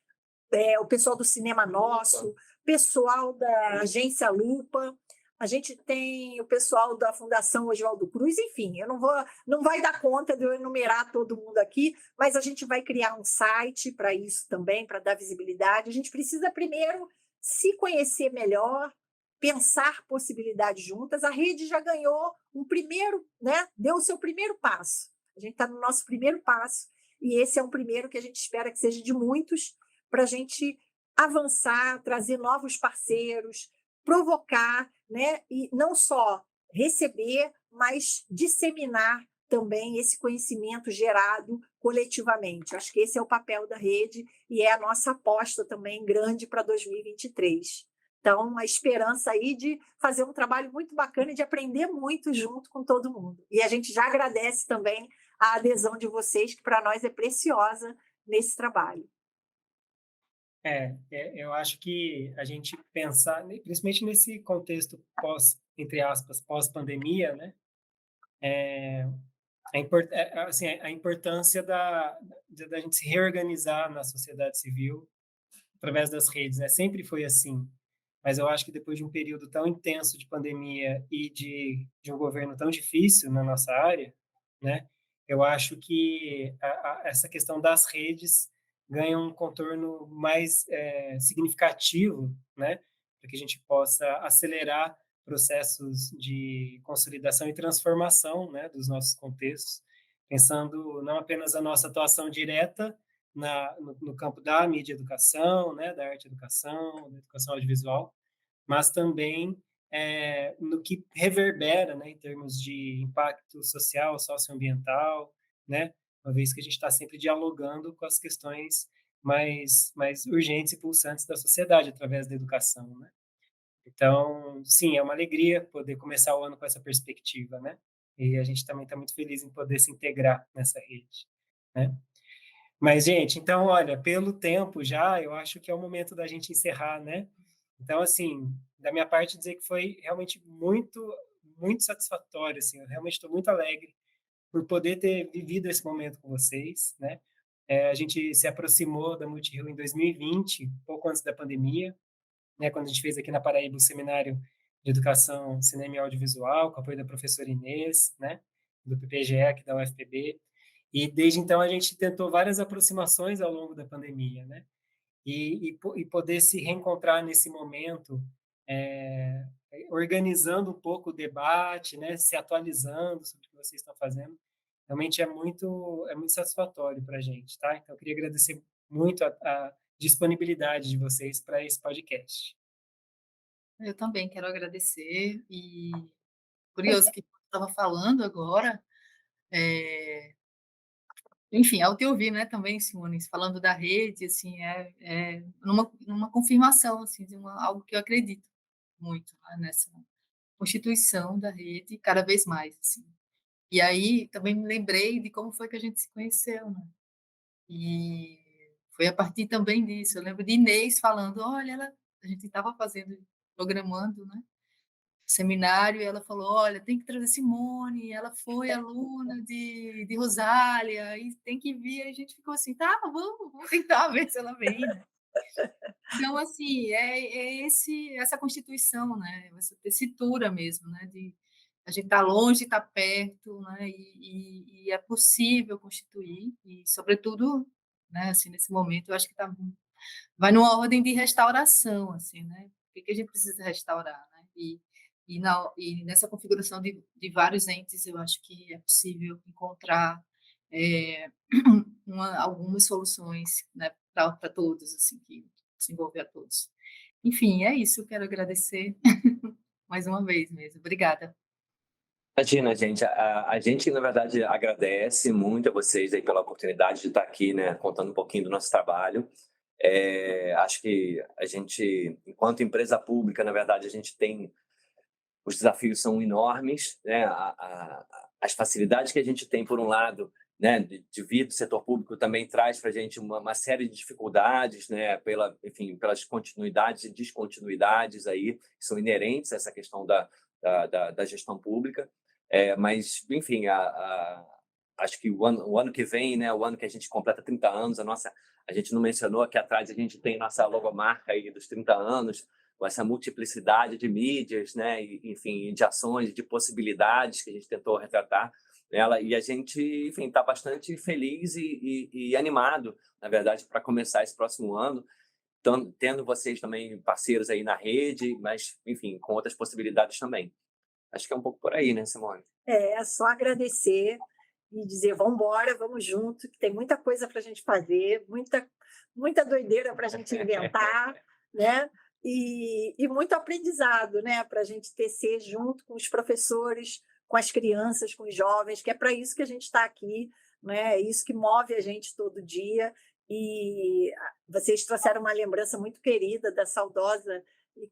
o pessoal do Cinema Nosso, pessoal da Agência Lupa, a gente tem o pessoal da Fundação Oswaldo Cruz, enfim, eu não vai dar conta de eu enumerar todo mundo aqui, mas a gente vai criar um site para isso também, para dar visibilidade. A gente precisa primeiro se conhecer melhor, pensar possibilidades juntas. A rede já ganhou um primeiro, né? Deu o seu primeiro passo. A gente está no nosso primeiro passo, e esse é um primeiro que a gente espera que seja de muitos, para a gente avançar, trazer novos parceiros, provocar, né? E não só receber, mas disseminar também esse conhecimento gerado coletivamente. Acho que esse é o papel da rede e é a nossa aposta também grande para 2023. Então, a esperança aí de fazer um trabalho muito bacana e de aprender muito junto com todo mundo. E a gente já agradece também a adesão de vocês, que para nós é preciosa nesse trabalho. Eu acho que a gente pensar, principalmente nesse contexto entre aspas, pós-pandemia, né? A importância da gente se reorganizar na sociedade civil através das redes, né? Sempre foi assim, mas eu acho que depois de um período tão intenso de pandemia e de um governo tão difícil na nossa área, né? Eu acho que essa questão das redes ganha um contorno mais significativo, né? Para que a gente possa acelerar processos de consolidação e transformação, né, dos nossos contextos, pensando não apenas a nossa atuação direta no campo da mídia educação, né, da arte educação, da educação audiovisual, mas também no que reverbera, né, em termos de impacto social, socioambiental, né, uma vez que a gente está sempre dialogando com as questões mais urgentes e pulsantes da sociedade através da educação, né? Então, sim, é uma alegria poder começar o ano com essa perspectiva, né? E a gente também está muito feliz em poder se integrar nessa rede, né? Mas, gente, então, olha, pelo tempo já, eu acho que é o momento da gente encerrar, né? Então, assim, da minha parte, dizer que foi realmente muito, muito satisfatório, assim, eu realmente estou muito alegre por poder ter vivido esse momento com vocês, né? A gente se aproximou da Multirio em 2020, pouco antes da pandemia, né, quando a gente fez aqui na Paraíba o seminário de educação, cinema e audiovisual, com apoio da professora Inês, né, do PPGE, aqui da UFPB, e desde então a gente tentou várias aproximações ao longo da pandemia, né, e poder se reencontrar nesse momento, organizando um pouco o debate, né, se atualizando sobre o que vocês estão fazendo, realmente é muito satisfatório para a gente, tá? Então, eu queria agradecer muito a disponibilidade de vocês para esse podcast. Eu também quero agradecer e curioso que você estava falando agora, enfim, ao te ouvir, né, também, Simone, falando da rede, assim, numa confirmação, assim, de algo que eu acredito muito, né, nessa constituição da rede, cada vez mais, assim. E aí, também me lembrei de como foi que a gente se conheceu, né? E foi a partir também disso. Eu lembro de Inês falando, olha, a gente estava programando, né? Seminário, e ela falou, olha, tem que trazer Simone, ela foi aluna de Rosália, e tem que vir, aí a gente ficou assim, tá, vamos tentar ver se ela vem, né? Então, assim, essa constituição, né? Essa tessitura mesmo, né? De a gente tá longe, tá perto, né? E é possível constituir, e sobretudo, né? Assim, nesse momento, eu acho que vai numa ordem de restauração, assim, né? O que a gente precisa restaurar, né? E nessa configuração de vários entes, eu acho que é possível encontrar algumas soluções, né? Para todos, assim, que se envolver a todos. Enfim, é isso. Eu quero agradecer mais uma vez mesmo. Obrigada. Imagina, gente, a gente, na verdade, agradece muito a vocês aí pela oportunidade de estar aqui, né, contando um pouquinho do nosso trabalho. Acho que a gente, enquanto empresa pública, na verdade, a gente tem... Os desafios são enormes, né? As facilidades que a gente tem, por um lado, né, de vir do setor público também traz para a gente uma série de dificuldades, né, pelas continuidades e descontinuidades aí, que são inerentes a essa questão da gestão pública. Mas, enfim, acho que o ano que vem, né, o ano que a gente completa 30 anos, a gente não mencionou, aqui atrás a gente tem nossa logomarca aí dos 30 anos, com essa multiplicidade de mídias, né, e, enfim, de ações, de possibilidades que a gente tentou retratar nela, e a gente, enfim, está bastante feliz e animado, na verdade, para começar esse próximo ano, tendo vocês também parceiros aí na rede, mas, enfim, com outras possibilidades também. Acho que é um pouco por aí, né, Simone? É só agradecer e dizer, vamos embora, vamos junto, que tem muita coisa para a gente fazer, muita doideira para a gente inventar, né? E muito aprendizado, né? Para a gente tecer junto com os professores, com as crianças, com os jovens, que é para isso que a gente está aqui, né? É isso que move a gente todo dia. E vocês trouxeram uma lembrança muito querida da saudosa e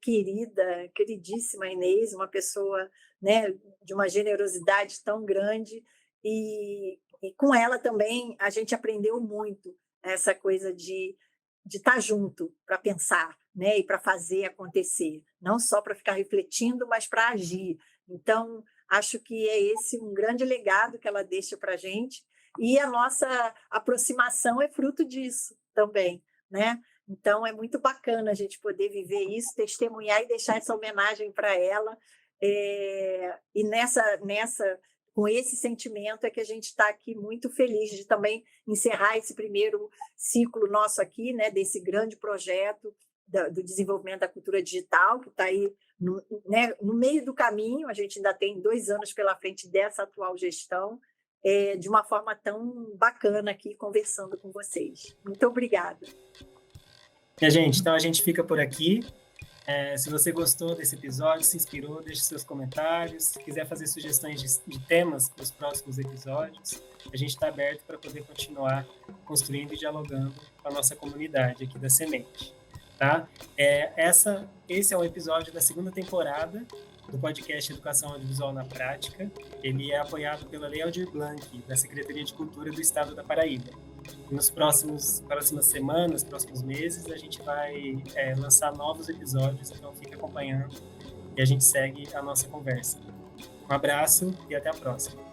queridíssima Inês, uma pessoa, né, de uma generosidade tão grande, e com ela também a gente aprendeu muito essa coisa de estar junto para pensar, né, e para fazer acontecer, não só para ficar refletindo, mas para agir. Então, acho que é esse um grande legado que ela deixa para a gente, e a nossa aproximação é fruto disso também, né? Então, é muito bacana a gente poder viver isso, testemunhar e deixar essa homenagem para ela. E com esse sentimento é que a gente está aqui muito feliz de também encerrar esse primeiro ciclo nosso aqui, né, desse grande projeto do desenvolvimento da cultura digital, que está aí no meio do caminho. A gente ainda tem 2 anos pela frente dessa atual gestão, de uma forma tão bacana aqui, conversando com vocês. Muito obrigada. Gente, então a gente fica por aqui. Se você gostou desse episódio, se inspirou, deixe seus comentários. Se quiser fazer sugestões de temas para os próximos episódios, a gente está aberto para poder continuar construindo e dialogando com a nossa comunidade aqui da Semente. Tá? Esse é um episódio da 2ª temporada do podcast Educação Audiovisual na Prática. Ele é apoiado pela Lei Aldir Blanc, da Secretaria de Cultura do Estado da Paraíba. Nas próximas semanas, próximos meses, a gente vai lançar novos episódios, então fique acompanhando e a gente segue a nossa conversa. Um abraço e até a próxima.